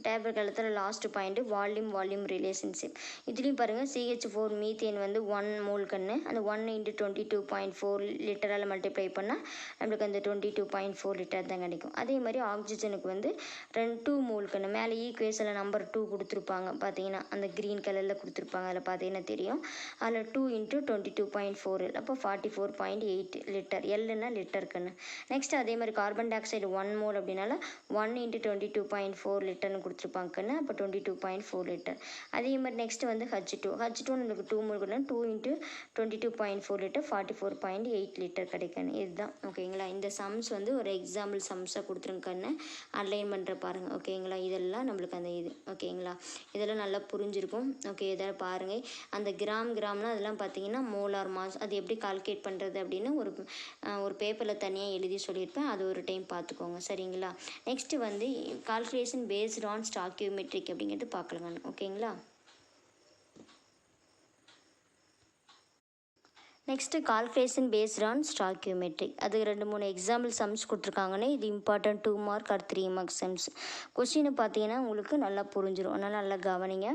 டேபிள் காலத்தில் லாஸ்ட்டு பாயிண்ட்டு வால்யூம் ரிலேஷன்ஷிப். இதுலேயும் பாருங்கள் CH4 மீத்தேன் வந்து 1 மோல் கண்ணு, அந்த 1 × 22.4 லிட்டரால் மல்டிப்ளை பண்ணால் நம்மளுக்கு அந்த 22.4 லிட்டர் தான் கிடைக்கும். அதே மாதிரி ஆக்சிஜனுக்கு வந்து 2 மோல் கண்ணு, மேலே ஈக்குவேஷனில் நம்பர் 2 கொடுத்துருப்பாங்க பார்த்தீங்கன்னா, அந்த க்ரீன் கலரில் கொடுத்துருப்பாங்க, அதில் பார்த்தீங்கன்னா தெரியும். அதில் 2 × 22.4, அப்போ 44.8 லிட்டர், எல்லுன்னா லிட்டர் கண்ணு. நெக்ஸ்ட் அதே மாதிரி கார்பன் டை ஆக்சைடு 1 மோல் அப்படின்னால 1 × 22.4 லிட்டர்னு கொடுத்துருப்பாங்க கண்ணு, அப்போ 22.4 லிட்டர். அதே மாதிரி நெக்ஸ்ட் வந்து H2 நம்மளுக்கு 2 மோல் கொடுத்தா 2 × 22.4 லிட்டர் 44.8 லிட்டர் கிடைக்கணும். இதுதான், ஓகேங்களா. இந்த சம்ஸ் வந்து ஒரு எக்ஸாம்பிள் சம்ஸாக கொடுத்துருங்க கண்ணு, அன்லைன் பண்ணுற பாருங்கள், ஓகேங்களா. இதெல்லாம் நம்மளுக்கு அந்த இது, ஓகேங்களா. இதெல்லாம் நல்லா புரிஞ்சிருக்கும், ஓகே. இதெல்லாம் பாருங்கள். அந்த கிராம்னா அதெல்லாம் பார்த்தீங்கன்னா மோலார் மாஸ், அது எப்படி கால்குலேட் பண்ணுறது அப்படின்னு ஒரு பேப்பரில் தனியாக எழுதி சொல்லியிருப்பேன், அது ஒரு டைம் பார்த்துக்கோங்க, சரிங்களா. நெக்ஸ்ட்டு வந்து கால்குலேஷன் பேஸ்ட் ஆன் ஸ்டாக்கியோமெட்ரிக் அப்படிங்கிறது பார்க்கலாங்க, ஓகேங்களா. Next calculation based on stoichiometric, அது 2-3 எக்ஸாம்பிள் சம்ஸ் கொடுத்துருக்காங்கன்னு. இது important 2 mark R 3 mark sums. கொஸ்டினை பார்த்தீங்கன்னா உங்களுக்கு நல்லா புரிஞ்சிடும், அதனால் நல்லா கவனிங்க.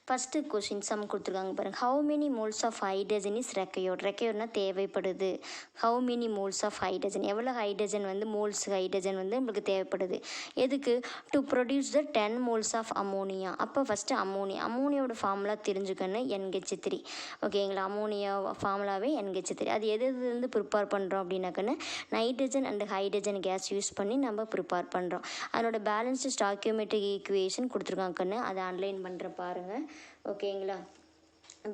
ஃபஸ்ட்டு கொஷின் சம் கொடுத்துருக்காங்க பாருங்கள். How many moles of hydrogen is ரெக்கையோர்ட்னா தேவைப்படுது. How many moles of hydrogen, எவ்வளோ ஹைட்ரஜன் வந்து மோல்ஸ் ஹைட்ரஜன் வந்து நம்மளுக்கு தேவைப்படுது. எதுக்கு? To produce the 10 moles of ammonia. அப்போ ஃபஸ்ட்டு அமோனியாவோட ஃபார்முலா தெரிஞ்சுக்கணும், NH3. ஓகேங்களா? அமோனியா ஃபார்முலாவே NH3. அது எதுலேருந்து ப்ரிப்பேர் பண்ணுறோம் அப்படின்னாக்கன்னு nitrogen and hydrogen gas use பண்ணி நம்ம ப்ரிப்பேர் பண்ணுறோம். அதனோட பேலன்ஸ்டு ஸ்டாக்கியோமெட்ரிக் ஈக்குவேஷன் கொடுத்துருக்காங்கன்னு அதை அன்லைன் பண்ணுற பாருங்கள். ஓகேங்களா?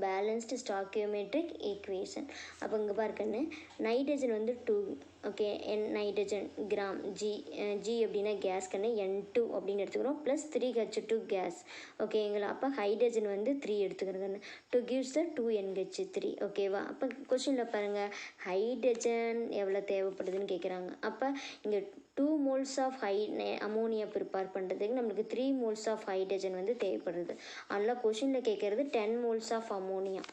Balanced stoichiometric equation. அப்போ இங்கே பாருக்கன்னு நைட்ரஜன் வந்து 2. ஓகே, நைட்ரஜன் கிராம் ஜி அப்படின்னா கேஸ் கண்ணு N2 அப்படின்னு எடுத்துக்கிறோம், ப்ளஸ் 3H2 கேஸ். ஓகேங்களா? அப்போ ஹைட்ரஜன் வந்து 3 எடுத்துக்கிறோங்க. 2 gives the 2NH3. ஓகேவா? அப்போ கொஸ்டினில் பாருங்கள், ஹைட்ரஜன் எவ்வளோ தேவைப்படுதுன்னு கேட்குறாங்க. அப்போ இங்கே 2 moles ஆஃப் அமோனியா ப்ரிப்பேர் பண்ணுறதுக்கு நம்மளுக்கு 3 moles ஆஃப் ஹைட்ரஜன் வந்து தேவைப்படுது. அதனால் கொஷினில் கேட்குறது 10 moles ஆஃப் அமோனியா.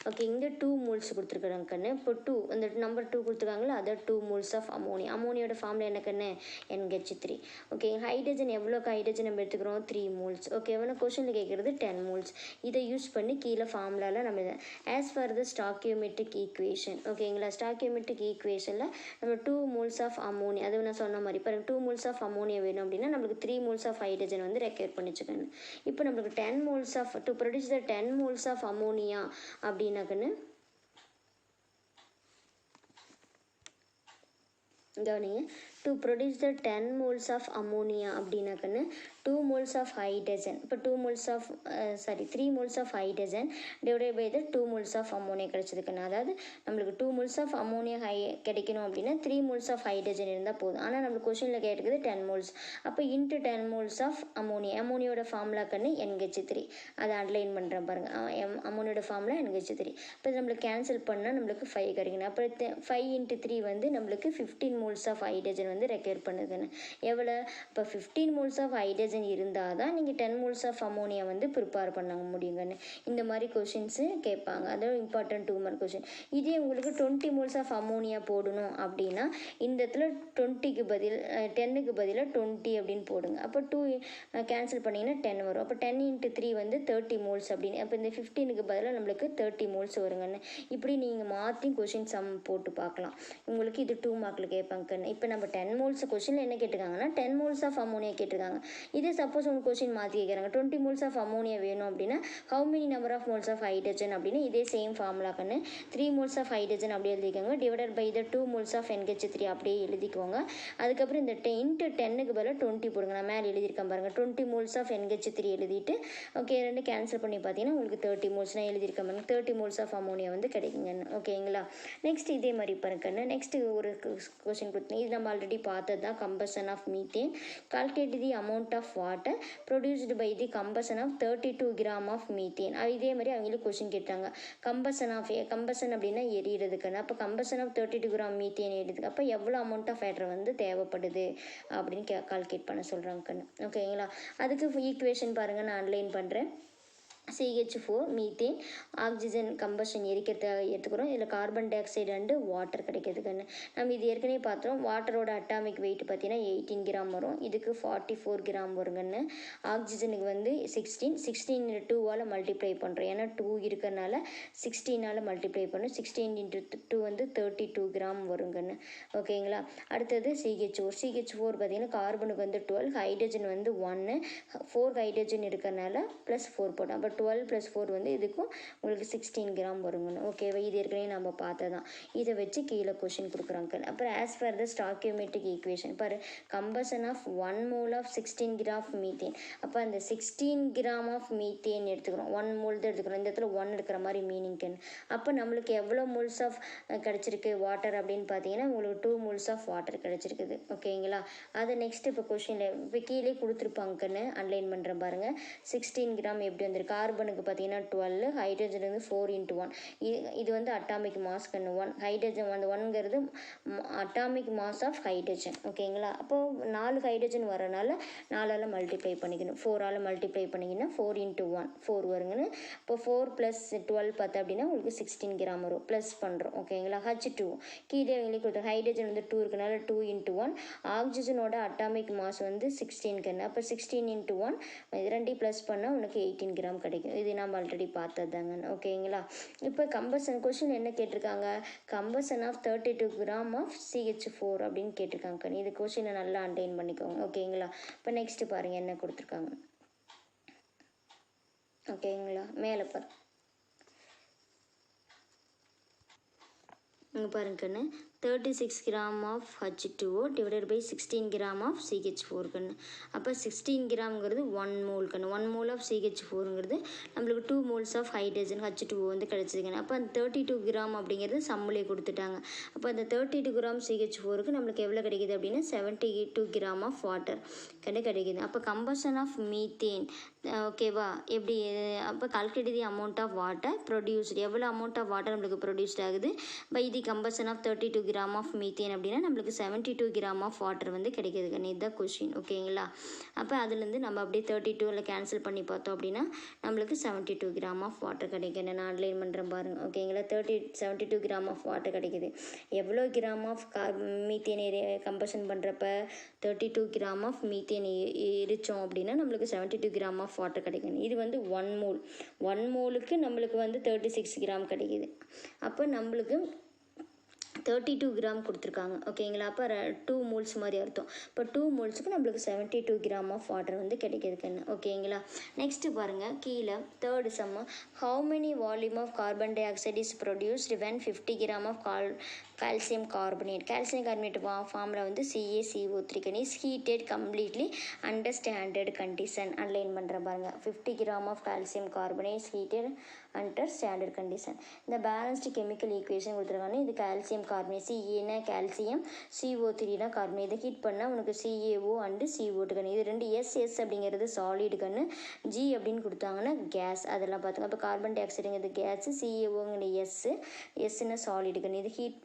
ஓகே, இங்கே 2 moles கொடுத்துருக்குறாங்க கண்ணு. இப்போ 2 அந்த நம்பர் 2 கொடுத்துருக்காங்களா, அதை 2 moles ஆஃப் அமோனியா. அமோனியோட ஃபார்மில் என்ன கண்ணு? NH3. ஓகே, ஹைட்ரஜன் எவ்வளோக்கு ஹைட்ரஜன் நம்ம எடுத்துக்கிறோம்? 3 moles. ஓகே, எவ்வளோ கொஷினில் கேட்குறது 10 moles. இதை யூஸ் பண்ணி கீழே ஃபார்முலாவில் நம்ம as for the stoichiometric equation. ஓகேங்களா? ஸ்டாக்கியோமெட்ரிக் ஈக்குவேஷனில் நம்ம 2 moles ஆஃப் அமோனியா, அது நான் சொன்ன மாதிரி இப்போ 2 moles ஆஃப் அமோனியா வேணும் அப்படின்னா நம்மளுக்கு 3 moles ஆஃப் ஹைட்ரஜன் வந்து ரெக்யர் பண்ணிச்சுக்கணும். இப்போ நம்மளுக்கு 10 moles of to produce the 10 moles of ammonia அப்படின்னாக்கன்னு கவனிங்க. To produce the 10 moles of ammonia அப்படின்னாக்கன்னு 2 moles ஆஃப் ஹைட்ரஜன், இப்போ 2 moles of 3 moles of hydrogen divided by the 2 moles of ammonia கிடைச்சதுக்குன்னு. அதாவது நம்மளுக்கு 2 moles ஆஃப் அமோனியா கிடைக்கணும் அப்படின்னா 3 moles of hydrogen இருந்தால் போதும். ஆனால் நம்மளுக்கு கொஷினில் கேட்டுக்குது 10 moles. அப்போ இன்ட்டு 10 moles ஆஃப் அமோனியோட ஃபார்முலா கண்ணு NH3. அதை அன்லைன் பண்ணுறேன் பாருங்கள். அமோனியோட ஃபார்முலா NH3. இப்போ நம்மளுக்கு கேன்சல் பண்ணால் நம்மளுக்கு 5 கிடைக்கணும். அப்போ 5 × 3 வந்து நம்மளுக்கு 15 moles ஆஃப் ஹைட்ரஜன் வந்து ரெக்யர் பண்ணுதுன்னு. எவ்வளோ? இப்போ 15 moles ஆஃப் ஹைட்ரஜன் இருந்தால் தான் நீங்கள் 10 moles ஆஃப் அமோனியா வந்து ப்ரிப்பேர் பண்ண முடியுங்கன்னு. இந்த மாதிரி கொஷின்ஸு கேட்பாங்க. அதாவது இம்பார்ட்டன்ட் 2 mark கொஷின். இதே உங்களுக்கு 20 moles ஆஃப் அமோனியா போடணும் அப்படின்னா இந்த இடத்துல 20க்கு பதில் 10க்கு பதிலாக 20 அப்படின்னு போடுங்க. அப்போ 2 கேன்சல் பண்ணிங்கன்னா 10 வரும். அப்போ 10 × 3 வந்து 30 moles அப்படின்னு. அப்போ இந்த 15க்கு பதிலாக நம்மளுக்கு 30 moles வருங்கன்னு. இப்படி நீங்கள் மாற்றி கொஷின் சம் போட்டு பார்க்கலாம். உங்களுக்கு இது 2 markல கேட்பாங்க. இப்போ நம்ம 10 moles கொஷினில் என்ன கேட்டிருக்காங்கன்னா 10 moles ஆஃப் அமோனியா கேட்டிருக்காங்க. இதே சப்போஸ் உங்களுக்கு கொஷின் மாற்றி கேட்குறாங்க 20 moles ஆஃப் அமோனியா வேணும் அப்படின்னா how many number of moles of hydrogen அப்படின்னு இதே சேம் ஃபார்முலா கண்ணு 3 moles ஆஃப் ஹைட்ரஜன் அப்படியே எழுதிக்கோங்க, divided by the 2 moles of NH3 அப்படியே எழுதிக்குவாங்க. அதுக்கப்புறம் இந்த 10க்கு பதிலாக 20 போடுங்க. நான் மேலே எழுதியிருக்கேன் பாருங்கள். 20 moles ஆஃப் NH3 எழுதிட்டு ஓகே, ரெண்டு கேன்சல் பண்ணி பார்த்தீங்கன்னா உங்களுக்கு 30 moles நான் எழுதியிருக்கேன் பாருங்கள். 30 moles ஆஃப் அமோனியா வந்து கிடைக்குங்கன்னு. ஓகேங்களா? நெக்ஸ்ட் இதே மாதிரி பாருங்கன்னு. நெக்ஸ்ட் ஒரு கொஸ்டின் கொடுத்தேன். இது நம்ம ஆல்ரெடி பார்த்தது தான். Combustion of methane. Calculate the amount of water produced by the combustion of 32 gram of methane. இதே மாதிரி அவங்களுக்கு கொஸ்டின் கேட்டாங்க. கம்பஷன் அப்படின்னா எரியிறதுக்குன்னு. அப்போ கம்பஷன் ஆஃப் 32 கிராம் மீத்தேன் எரியுதுக்கு அப்போ எவ்வளோ அமௌண்ட் ஆஃப் வாட்டர் வந்து தேவைப்படுது அப்படின்னு கால்குலேட் பண்ண சொல்கிறாங்க கண்ணு. ஓகேங்களா? அதுக்கு ஈக்குவேஷன் பாருங்கள், நான் அன்லைன் பண்ணுறேன். CH4 மீத்தேன் ஆக்சிஜன் கம்பஷன் எரிக்கிறதுக்காக எடுத்துக்கிறோம். இதில் carbon dioxide and water கிடைக்கிறதுக்குன்னு. நம்ம இது ஏற்கனவே பார்த்தோம். வாட்டரோட அட்டாமிக் வெயிட் பார்த்தீங்கன்னா 18 கிராம் வரும். இதுக்கு 44 கிராம் வருங்கன்னு. ஆக்சிஜனுக்கு வந்து 16 2வால் மல்டிப்ளை பண்ணுறோம். ஏன்னா 2 இருக்கிறனால 16ஆல் மல்டிப்ளை பண்ணோம். 16 × 2 வந்து 32 கிராம் வருங்கன்னு. ஓகேங்களா? அடுத்தது CH4 பார்த்தீங்கன்னா கார்பனுக்கு வந்து 12, ஹைட்ரஜன் வந்து 1, 4 ஹைட்ரஜன் இருக்கிறனால ப்ளஸ் 4 போட்டோம். அப்போ 12 + 4 வந்து இதுக்கும் உங்களுக்கு 16 கிராம் வருங்கன்னு. ஓகேவா? இது ஏற்கனவே நம்ம பார்த்ததான். இதை வச்சு கீழே கொஷின் கொடுக்குறாங்க. அப்புறம் as per the stoichiometric equation பாரு, combustion of 1 mole of 16 gram of methane. அப்போ அந்த 16 கிராம் ஆஃப் மீத்தேன் எடுத்துக்கிறோம். 1 mole தான் எடுத்துக்கிறோம். இந்த இடத்துல 1 இருக்கிற மாதிரி மீனிங்க்குன்னு. அப்போ நம்மளுக்கு எவ்வளோ moles ஆஃப் கிடச்சிருக்கு வாட்டர் அப்படின்னு பார்த்தீங்கன்னா உங்களுக்கு 2 moles ஆஃப் வாட்டர் கிடச்சிருக்குது. ஓகேங்களா? அதை நெக்ஸ்ட் இப்போ கொஷினில் இப்போ கீழே கொடுத்துருப்பாங்கன்னு அன்லைன் பண்ணுறேன் பாருங்கள். 16 கிராம் எப்படி வந்திருக்கு? கார்பனுக்கு பார்த்தீங்கன்னா 12, ஹைட்ரஜன் வந்து 4 × 1. இது வந்து அட்டாமிக் மாஸ் கண்ணு 1. ஹைட்ரஜன் வந்து 1ங்கிறது அட்டாமிக் மாஸ் ஆஃப் ஹைட்ரஜன். ஓகேங்களா? அப்போது 4 ஹைட்ரஜன் வரனால 4ஆல் மல்டிப்ளை பண்ணிக்கணும். 4ஆல் மல்டிப்ளை பண்ணிங்கன்னா 4 × 1 4 வருங்கன்னு. இப்போ 4 + 12 பார்த்தா அப்படின்னா உங்களுக்கு 16 கிராம் வரும். ப்ளஸ் பண்ணுறோம். ஓகேங்களா? H2 கீழே எங்களுக்கு கொடுத்தோம். ஹைட்ரஜன் வந்து 2 இருக்கனால 2 × 1. ஆக்சிஜனோட அட்டாமிக் மாஸ் வந்து 16 கண்ணு. அப்போ 16 × 1 இது ரெண்டையும் ப்ளஸ் பண்ணால் உனக்கு 18 கிராம் கிடைக்கும். கிடைக்கும். இது நம்ம ஆல்ரெடி பார்த்தது தாங்க. ஓகேங்களா? இப்போ கம்பஷன் கொஷின் என்ன கேட்டிருக்காங்க, combustion of 32 gram of CH4 அப்படின்னு கேட்டிருக்காங்க. இது கொஷினை நல்லா அண்டர்லைன் பண்ணிக்கோங்க. ஓகேங்களா? இப்போ நெக்ஸ்ட் பாருங்கள் என்ன கொடுத்துருக்காங்க. ஓகேங்களா? மேலே பாருங்க, இங்கே பாருங்க கண்ணு, 36 gram of H2O divided by 16 gram of CH4 கண்ணு. அப்போ 16 கிராம்ங்கிறது 1 மோல் கண்ணு. 1 மோல் ஆஃப் CH4ங்கிறது நம்மளுக்கு 2 மோல்ஸ் ஆஃப் ஹைட்ரஜன் H2O வந்து கிடச்சிதுக்கண்ணு. அப்போ அந்த 32 கிராம் அப்படிங்கிறது சம்முலே கொடுத்துட்டாங்க. அப்போ அந்த 32 கிராம் CH4க்கு நம்மளுக்கு எவ்வளோ கிடைக்குது அப்படின்னா 72 கிராம் ஆஃப் வாட்டர் கண்ணு கிடைக்குது. அப்போ கம்பஷன் ஆஃப் மீத்தேன், ஓகேவா, எப்படி, அப்போ calculate the amount of water produced, எவ்வளோ அமௌண்ட் ஆஃப் வாட்டர் நம்மளுக்கு ப்ரொடியூஸ்ட் ஆகுது by the combustion of 32 gram of methane அப்படின்னா நம்மளுக்கு 72 கிராம் ஆஃப் வாட்டர் வந்து கிடைக்கிதுங்க. இதுதான் கொஷின். ஓகேங்களா? அப்போ அதுலேருந்து நம்ம அப்படியே 32ல் கேன்சல் பண்ணி பார்த்தோம் அப்படின்னா நம்மளுக்கு 72 கிராம் ஆஃப் வாட்டர் கிடைக்கும். நான் ஆன்லைன் பண்ணுறேன் பாருங்கள். ஓகேங்களா? 72 கிராம் ஆஃப் வாட்டர் கிடைக்கிது. எவ்வளோ கிராம் ஆஃப் மீத்தேன் கம்பஷன் பண்ணுறப்ப 32 கிராம் ஆஃப் மீத்தேன் எரிச்சோம் அப்படின்னா நம்மளுக்கு 72 கிராம் ஆஃப் வாட்டர் கிடைக்கும். இது வந்து 1 மோல். 1 மோலுக்கு நம்மளுக்கு வந்து 36 கிராம் கிடைக்கிது. அப்போ நம்மளுக்கு 32 கிராம் கொடுத்துருக்காங்க. ஓகேங்களா? அப்போ 2 மோல்ஸ் மாதிரி அர்த்தம். இப்போ 2 மோல்ஸுக்கு நம்மளுக்கு 72 கிராம் ஆஃப் வாட்டர் வந்து கிடைக்கிறதுக்குன்னு. ஓகேங்களா? நெக்ஸ்ட்டு பாருங்கள், கீழே third sum, how many volume of carbon dioxide is produced when 50 gram of calcium carbonate. calcium carbonate formula வந்து CaCO3 is heated completely under standard condition. Underline பண்ணுற பாருங்கள். 50 gram of calcium carbonate is heated under standard condition. இந்த balanced chemical equation கொடுத்துருக்காங்க. இது calcium carbonate, Caனா calcium, CO3னா carbonate. இதை heat பண்ணால் உனக்கு CaO அண்டு CO2 கண்ணு. இது ரெண்டு எஸ் அப்படிங்கிறது சாலிடு கண்ணு, G அப்படின்னு கொடுத்தாங்கன்னா கேஸ். அதெல்லாம் பார்த்துங்க. அப்போ கார்பன் டை ஆக்சைடுங்கிறது கேஸு, CaOங்கிறது எஸ்ஸுன்னா சாலிடு கண்ணு. இது heat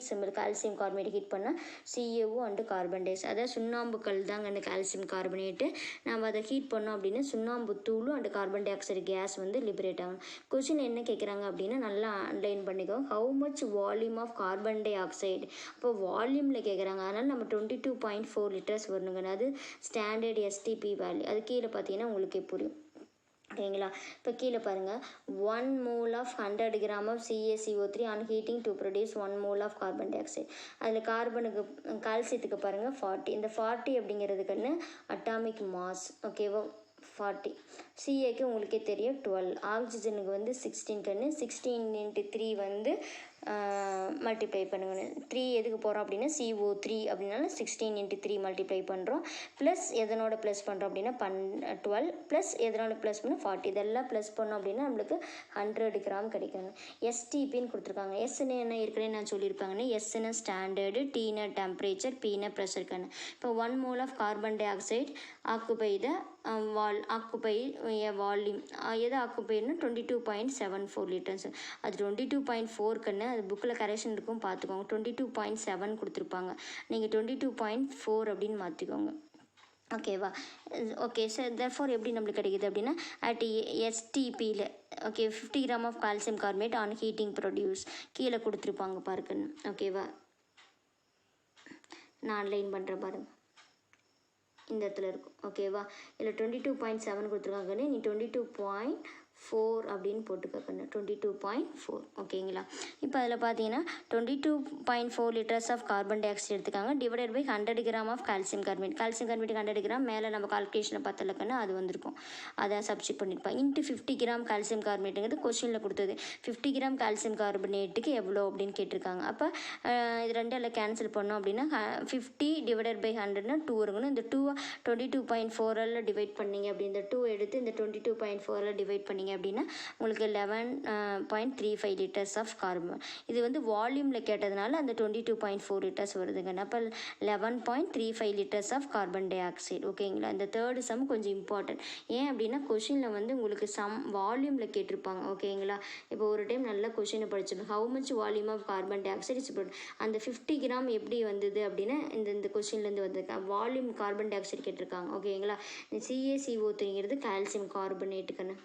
simple calcium carbonate heat பண்ணால் CaO and carbon di oxide, அதாவது சுண்ணாம்புக்கல் தாங்க அந்த கால்சியம் கார்பனேட்டு. நம்ம அதை ஹீட் பண்ணோம் அப்படின்னா சுண்ணாம்பு தூளும் and carbon dioxide gas வந்து லிபரேட் ஆகும். கொஸ்டின் என்ன கேட்குறாங்க அப்படின்னா நல்லா அண்டர்லைன் பண்ணிக்கோ, how much volume of carbon dioxide. அப்போ வால்யூமில் கேட்குறாங்க. அதனால் நம்ம 22.4 லிட்டர்ஸ் வரணுங்க. அது ஸ்டாண்டர்ட் STP வேல்யூ. அது கீழே பார்த்தீங்கன்னா உங்களுக்கே புரியும். ஓகேங்களா? இப்போ கீழே பாருங்கள், 1 mole of 100 gram of CaCO3 on heating to produce 1 mole of carbon dioxide. அதில் கார்பனுக்கு கால்சியத்துக்கு பாருங்கள் 40. இந்த 40 அப்படிங்கிறதுக்குன்னு அட்டாமிக் மாஸ். ஓகேவா? 40. CAக்கு உங்களுக்கே தெரியும் 12. ஆக்சிஜனுக்கு வந்து 16 கண்ணு. 16 × 3 வந்து மல்டிப்ளை பண்ணுங்க. 3 எதுக்கு போகிறோம் அப்படின்னா CO3 அப்படின்னால 16 × 3 மல்டிப்ளை பண்ணுறோம். ப்ளஸ் எதனோட ப்ளஸ் பண்ணுறோம் அப்படின்னா 12 ப்ளஸ் எதனோட ப்ளஸ் பண்ணால் 40. இதெல்லாம் ப்ளஸ் பண்ணோம் அப்படின்னா நம்மளுக்கு 100 கிராம் கிடைக்கணும். STPன்னு கொடுத்துருக்காங்க. எஸ்ன்னு என்ன ஏற்கனவே நான் சொல்லியிருப்பாங்கன்னு, எஸ்ன்னு ஸ்டாண்டர்டு, டீன டெம்பரேச்சர், பீன ப்ரெஷர் கண்ணு. இப்போ 1 mole of carbon dioxide occupy the occupy volume. எது ஆக்குபைன்னா 22.74 லிட்டர்ஸ். அது 22.4 கண்ணு. அது புக்கில் கரெக்ஷன் இருக்கும் பார்த்துக்கோங்க. 22.7 கொடுத்துருப்பாங்க. நீங்கள் 22.4 அப்படின்னு மாற்றிக்கோங்க. ஓகேவா? Okay sir. தேர்ஃபோர் எப்படி நம்மளுக்கு கிடைக்குது அப்படின்னா அட் STPயில் okay 50 gram of calcium carbonate on heating produce கீழே கொடுத்துருப்பாங்க பாருக்குன்னு. ஓகேவா? நான் ஆன்லைன் பண்ணுறேன் பாருங்கள். இந்த இடத்துல இருக்கும். ஓகேவா? இதில் 22.7 கொடுத்துருக்காங்கன்னு நீ 22.4 அப்படின்னு போட்டுக்கண்ணு. 22.4. ஓகேங்களா? இப்போ அதில் பார்த்தீங்கன்னா 22.4 litres of carbon dioxide எடுத்துக்காங்க. Divided by 100 gram of calcium carbonate. Calcium carbonate 100 gram மேலே நம்ம கால்குலேஷனை பார்த்தலக்கண்ணு அது வந்திருக்கும். அதை சப்ஸ்டிட் பண்ணியிருப்பாங்க. இன்ட்டு 50 கிராம் கால்சியம் கார்பனேட்டுங்கிறது கொஸ்டினில் கொடுத்தது. 50 கிராம் கால்சியம் கார்பனேட்டுக்கு எவ்வளோ அப்படின்னு கேட்டிருக்காங்க. அப்போ இது ரெண்டில் கேன்சல் பண்ணோம் அப்படின்னா 50 டிவைடட் பை 100னா 2 இருக்கணும். இந்த 2 22.4 டிவைட் பண்ணிங்க அப்படி இந்த 2 எடுத்து இந்த 22.4 டிவைட் பண்ணிங்க அப்படின்னா உங்களுக்கு 11.35 லிட்டர்ஸ் ஆஃப் கார்பன். இது வந்து வால்யூமில் கேட்டதுனால அந்த 22.4 லிட்டர்ஸ் வருதுங்க. அப்போ 11.35 litres of carbon dioxide. ஓகேங்களா? இந்த தேர்டு சம் கொஞ்சம் இம்பார்ட்டன்ட். ஏன் அப்படின்னா கொஷினில் வந்து உங்களுக்கு வால்யூமில் கேட்டிருப்பாங்க. ஓகேங்களா? இப்போ ஒரு டைம் நல்லா கொஷினை படிச்சிருப்பேன். How much volume of carbon dioxide is அந்த 50 கிராம் எப்படி வந்தது அப்படின்னா இந்த கொஷின்லேருந்து வந்திருக்கேன். வால்யூம் கார்பன் டை ஆக்சைடு கேட்டிருக்காங்க. ஓகேங்களா? CaCO3ங்கிறது கால்சியம் கார்பனேட்டுக்குன்னு.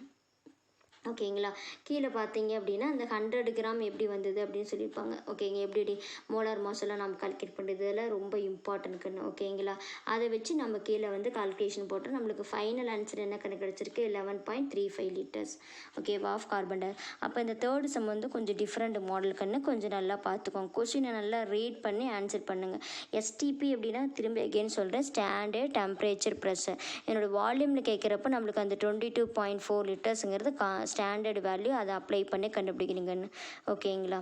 ஓகேங்களா. கீழே பார்த்தீங்க அப்படின்னா அந்த 100 கிராம் எப்படி வந்தது அப்படின்னு சொல்லியிருப்பாங்க. ஓகேங்க. எப்படி மோலார் மாஸ் எல்லாம் நம்ம கால்குலேட் பண்ணுறது இதெல்லாம் ரொம்ப இம்பார்ட்டன்ட் கண்ணு. ஓகேங்களா. அதை வச்சு நம்ம கீழே வந்து கால்குலேஷன் போட்டோம். நம்மளுக்கு ஃபைனல் ஆன்சர் என்ன கணக்கு கிடச்சிருக்கு 11.35 லிட்டர்ஸ். ஓகேவா ஆஃப் கார்பன் டை. அப்போ இந்த தேர்ட் சம் வந்து கொஞ்சம் டிஃப்ரெண்ட் மாடல் கண்ணு. கொஞ்சம் நல்லா பார்த்துக்கோங்க. கொஸ்டினை நல்லா ரீட் பண்ணி ஆன்சர் பண்ணுங்கள். எஸ்டிபி அப்படின்னா திரும்பி அகெயின் சொல்கிறேன், ஸ்டாண்டர்ட் டெம்பரேச்சர் ப்ரெஷர். என்னோடய வால்யூமில் கேட்குறப்ப நம்மளுக்கு அந்த 22.4 லிட்டர்ஸுங்கிறது ஸ்டாண்டர்ட் வேல்யூ, அதை அப்ளை பண்ணி கண்டுபிடிக்கிறீங்கன்னு. ஓகேங்களா.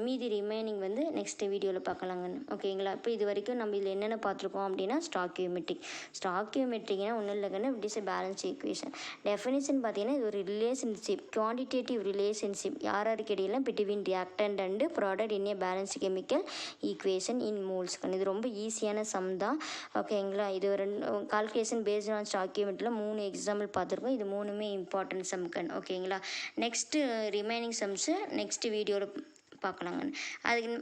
மீதி ரிமைனிங் வந்து நெக்ஸ்ட் வீடியோவில் பார்க்கலாங்கன்னு. ஓகேங்களா. இப்போ இது வரைக்கும் நம்ம இதில் என்னென்ன பார்த்துருக்கோம் அப்படின்னா ஸ்டாக்கியோமெட்ரிக்னா ஒன்றும் இல்லைங்கன்னு it is a balance equation. Definition பார்த்தீங்கன்னா இது ஒரு ரிலேஷன்ஷிப், குவான்டிடேட்டிவ் ரிலேஷன்ஷிப் யாருக்கு இடையில between reactant and product in a balance chemical equation in மோல்ஸ்கன்னு. இது ரொம்ப ஈஸியான சம் தான். ஓகேங்களா. இது ஒரு கால்குலேஷன் பேஸ்ட் ஆன் ஸ்டாக்கியோமெட்ரியில் 3 எக்ஸாம்பிள் பார்த்துருக்கோம். இது 3மே இம்பார்ட்டன்ட் சம்கன். ஓகேங்களா. நெக்ஸ்ட்டு ரிமைனிங் சம்ஸு நெக்ஸ்ட் வீடியோவில் பார்க்கலாங்க.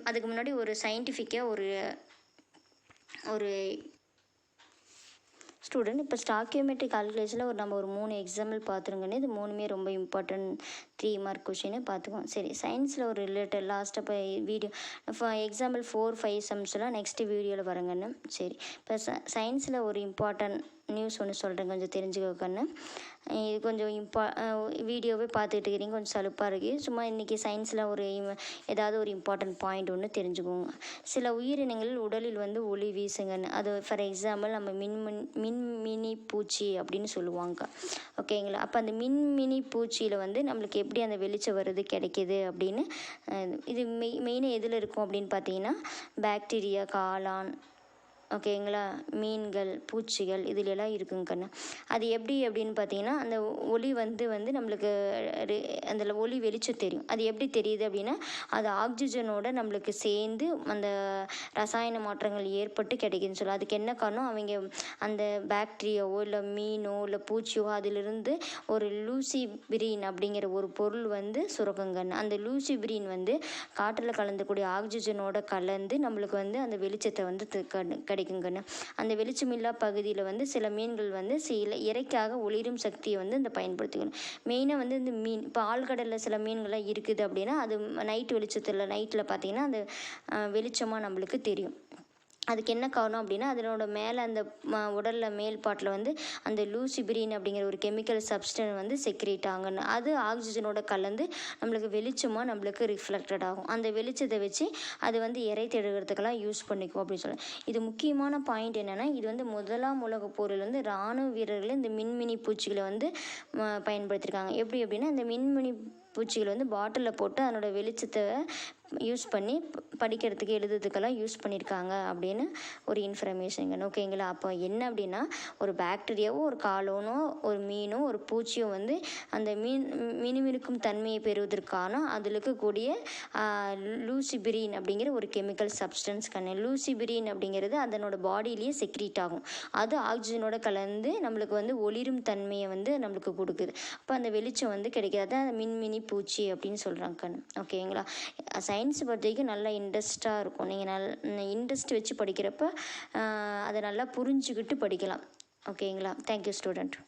அதுக்கு முன்னாடி ஒரு சயின்டிஃபிக்காக ஒரு ஸ்டூடெண்ட் இப்போ ஸ்டாக்கியோமெட்ரிக் கால்குலேஷனில் நம்ம ஒரு 3 எக்ஸாம்பிள் பார்த்துருங்கன்னு. இது 3மே ரொம்ப இம்பார்ட்டன்ட் 3 மார்க் கொஷினு பார்த்துக்குவோம். சரி, சயின்ஸில் ஒரு ரிலேட்டட் லாஸ்ட்டாக இப்போ வீடியோ எக்ஸாம்பிள் 4, 5 சம்ஸ்லாம் நெக்ஸ்ட் வீடியோவில் வரங்கன்னு. சரி, இப்போ சயின்ஸில் ஒரு இம்பார்ட்டன்ட் நியூஸ் ஒன்று சொல்கிறேன், கொஞ்சம் தெரிஞ்சுக்கோக்கன்னு. இது கொஞ்சம் வீடியோவே பார்த்துக்கிட்டு இருக்கிறீங்க, கொஞ்சம் சலுப்பாக இருக்குது. சும்மா இன்றைக்கி சயின்ஸில் ஏதாவது ஒரு இம்பார்ட்டன்ட் பாயிண்ட் ஒன்று தெரிஞ்சுக்கோங்க. சில உயிரினங்கள் உடலில் வந்து ஒளி வீசுங்கன்னு. அது ஃபார் எக்ஸாம்பிள் நம்ம மின்மினி பூச்சி அப்படின்னு சொல்லுவாங்க. ஓகேங்களா. அப்போ அந்த மின்மினி பூச்சியில் வந்து நம்மளுக்கு எப்படி அந்த வெளிச்சம் வருது கிடைக்கிது அப்படின்னு இது மெயினாக எதில் இருக்கும் அப்படின்னு பார்த்தீங்கன்னா பாக்டீரியா, காளான், ஓகேங்களா, மீன்கள், பூச்சிகள் இதிலெல்லாம் இருக்குங்க கண்ணு. அது எப்படி அப்படின்னு பார்த்தீங்கன்னா அந்த ஒளி வந்து நம்மளுக்கு அந்த ஒளி வெளிச்சம் தெரியும். அது எப்படி தெரியுது அப்படின்னா அது ஆக்சிஜனோட நம்மளுக்கு சேர்ந்து அந்த ரசாயன மாற்றங்கள் ஏற்பட்டு கிடைக்குதுன்னு சொல்லி. அதுக்கு என்ன காரணம், அவங்க அந்த பாக்டீரியாவோ இல்லை மீனோ இல்லை பூச்சியோ அதிலிருந்து ஒரு லூசிபிரின் அப்படிங்கிற ஒரு பொருள் வந்து சுரக்குங்கன்னு. அந்த லூசிபிரின் வந்து காற்றில் கலந்துக்கூடிய ஆக்சிஜனோட கலந்து நம்மளுக்கு வந்து அந்த வெளிச்சத்தை வந்து கிடைக்குங்கன்னு. அந்த வெளிச்சமில்லா பகுதியில் வந்து சில மீன்கள் வந்து சில இறைக்காக ஒளிரும் சக்தியை வந்து இந்த பயன்படுத்திக்கணும். மெயினாக வந்து இந்த மீன் இப்போ ஆழ்கடலில் சில மீன்கள்லாம் இருக்குது அப்படின்னா அது நைட்டில் பார்த்தீங்கன்னா அந்த வெளிச்சமாக நம்மளுக்கு தெரியும். அதுக்கு என்ன காரணம் அப்படின்னா அதனோட மேலே அந்த உடலில் மேல்பாட்டில் வந்து அந்த லூசிபிரின் அப்படிங்கிற ஒரு கெமிக்கல் சப்ஸ்டன்ஸ் வந்து செக்ரேட் ஆகுன்னு. அது ஆக்சிஜனோட கலந்து நம்மளுக்கு வெளிச்சமாக நம்மளுக்கு ரிஃப்ளெக்டட் ஆகும். அந்த வெளிச்சத்தை வச்சு அது வந்து இறை தேடுகிறதுக்கெல்லாம் யூஸ் பண்ணிக்கும் அப்படின்னு சொல்லி. இது முக்கியமான பாயிண்ட் என்னென்னா இது வந்து 1ஆம் உலகப் போரில் வந்து இராணுவ வீரர்கள் இந்த மின்மினி பூச்சிகளை வந்து பயன்படுத்தியிருக்காங்க. எப்படி அப்படின்னா இந்த மின்மினி பூச்சிகளை வந்து பாட்டிலில் போட்டு அதனோட வெளிச்சத்தை யூஸ் பண்ணி படிக்கிறதுக்கு எழுதுறதுக்கெல்லாம் யூஸ் பண்ணியிருக்காங்க அப்படின்னு ஒரு இன்ஃபர்மேஷனுங்க. ஓகேங்களா. அப்போ என்ன அப்படின்னா ஒரு பாக்டீரியாவோ ஒரு காளானோ ஒரு மீனோ ஒரு பூச்சியோ வந்து அந்த மினுமினுக்கும் தன்மையை பெறுவதற்கான அதில் இருக்கக்கூடிய லூசிபிரின் அப்படிங்கிற ஒரு கெமிக்கல் சப்ஸ்டன்ஸ் கண்ணு. லூசிபிரின் அப்படிங்கிறது அதனோட பாடியிலேயே செக்ரீட் ஆகும். அது ஆக்சிஜனோட கலந்து நம்மளுக்கு வந்து ஒளிரும் தன்மையை வந்து நம்மளுக்கு கொடுக்குது. அப்போ அந்த வெளிச்சம் வந்து கிடைக்காது. அதான் மின்மினி பூச்சி அப்படின்னு சொல்கிறாங்க கண்ணு. ஓகேங்களா. சயின்ஸ் பொறுத்த வரைக்கும் நல்லா இன்ட்ரெஸ்டாக இருக்கும். நீங்கள் இன்ட்ரெஸ்ட் வச்சு படிக்கிறப்ப அதை நல்லா புரிஞ்சுக்கிட்டு படிக்கலாம். ஓகேங்களா. Thank you student.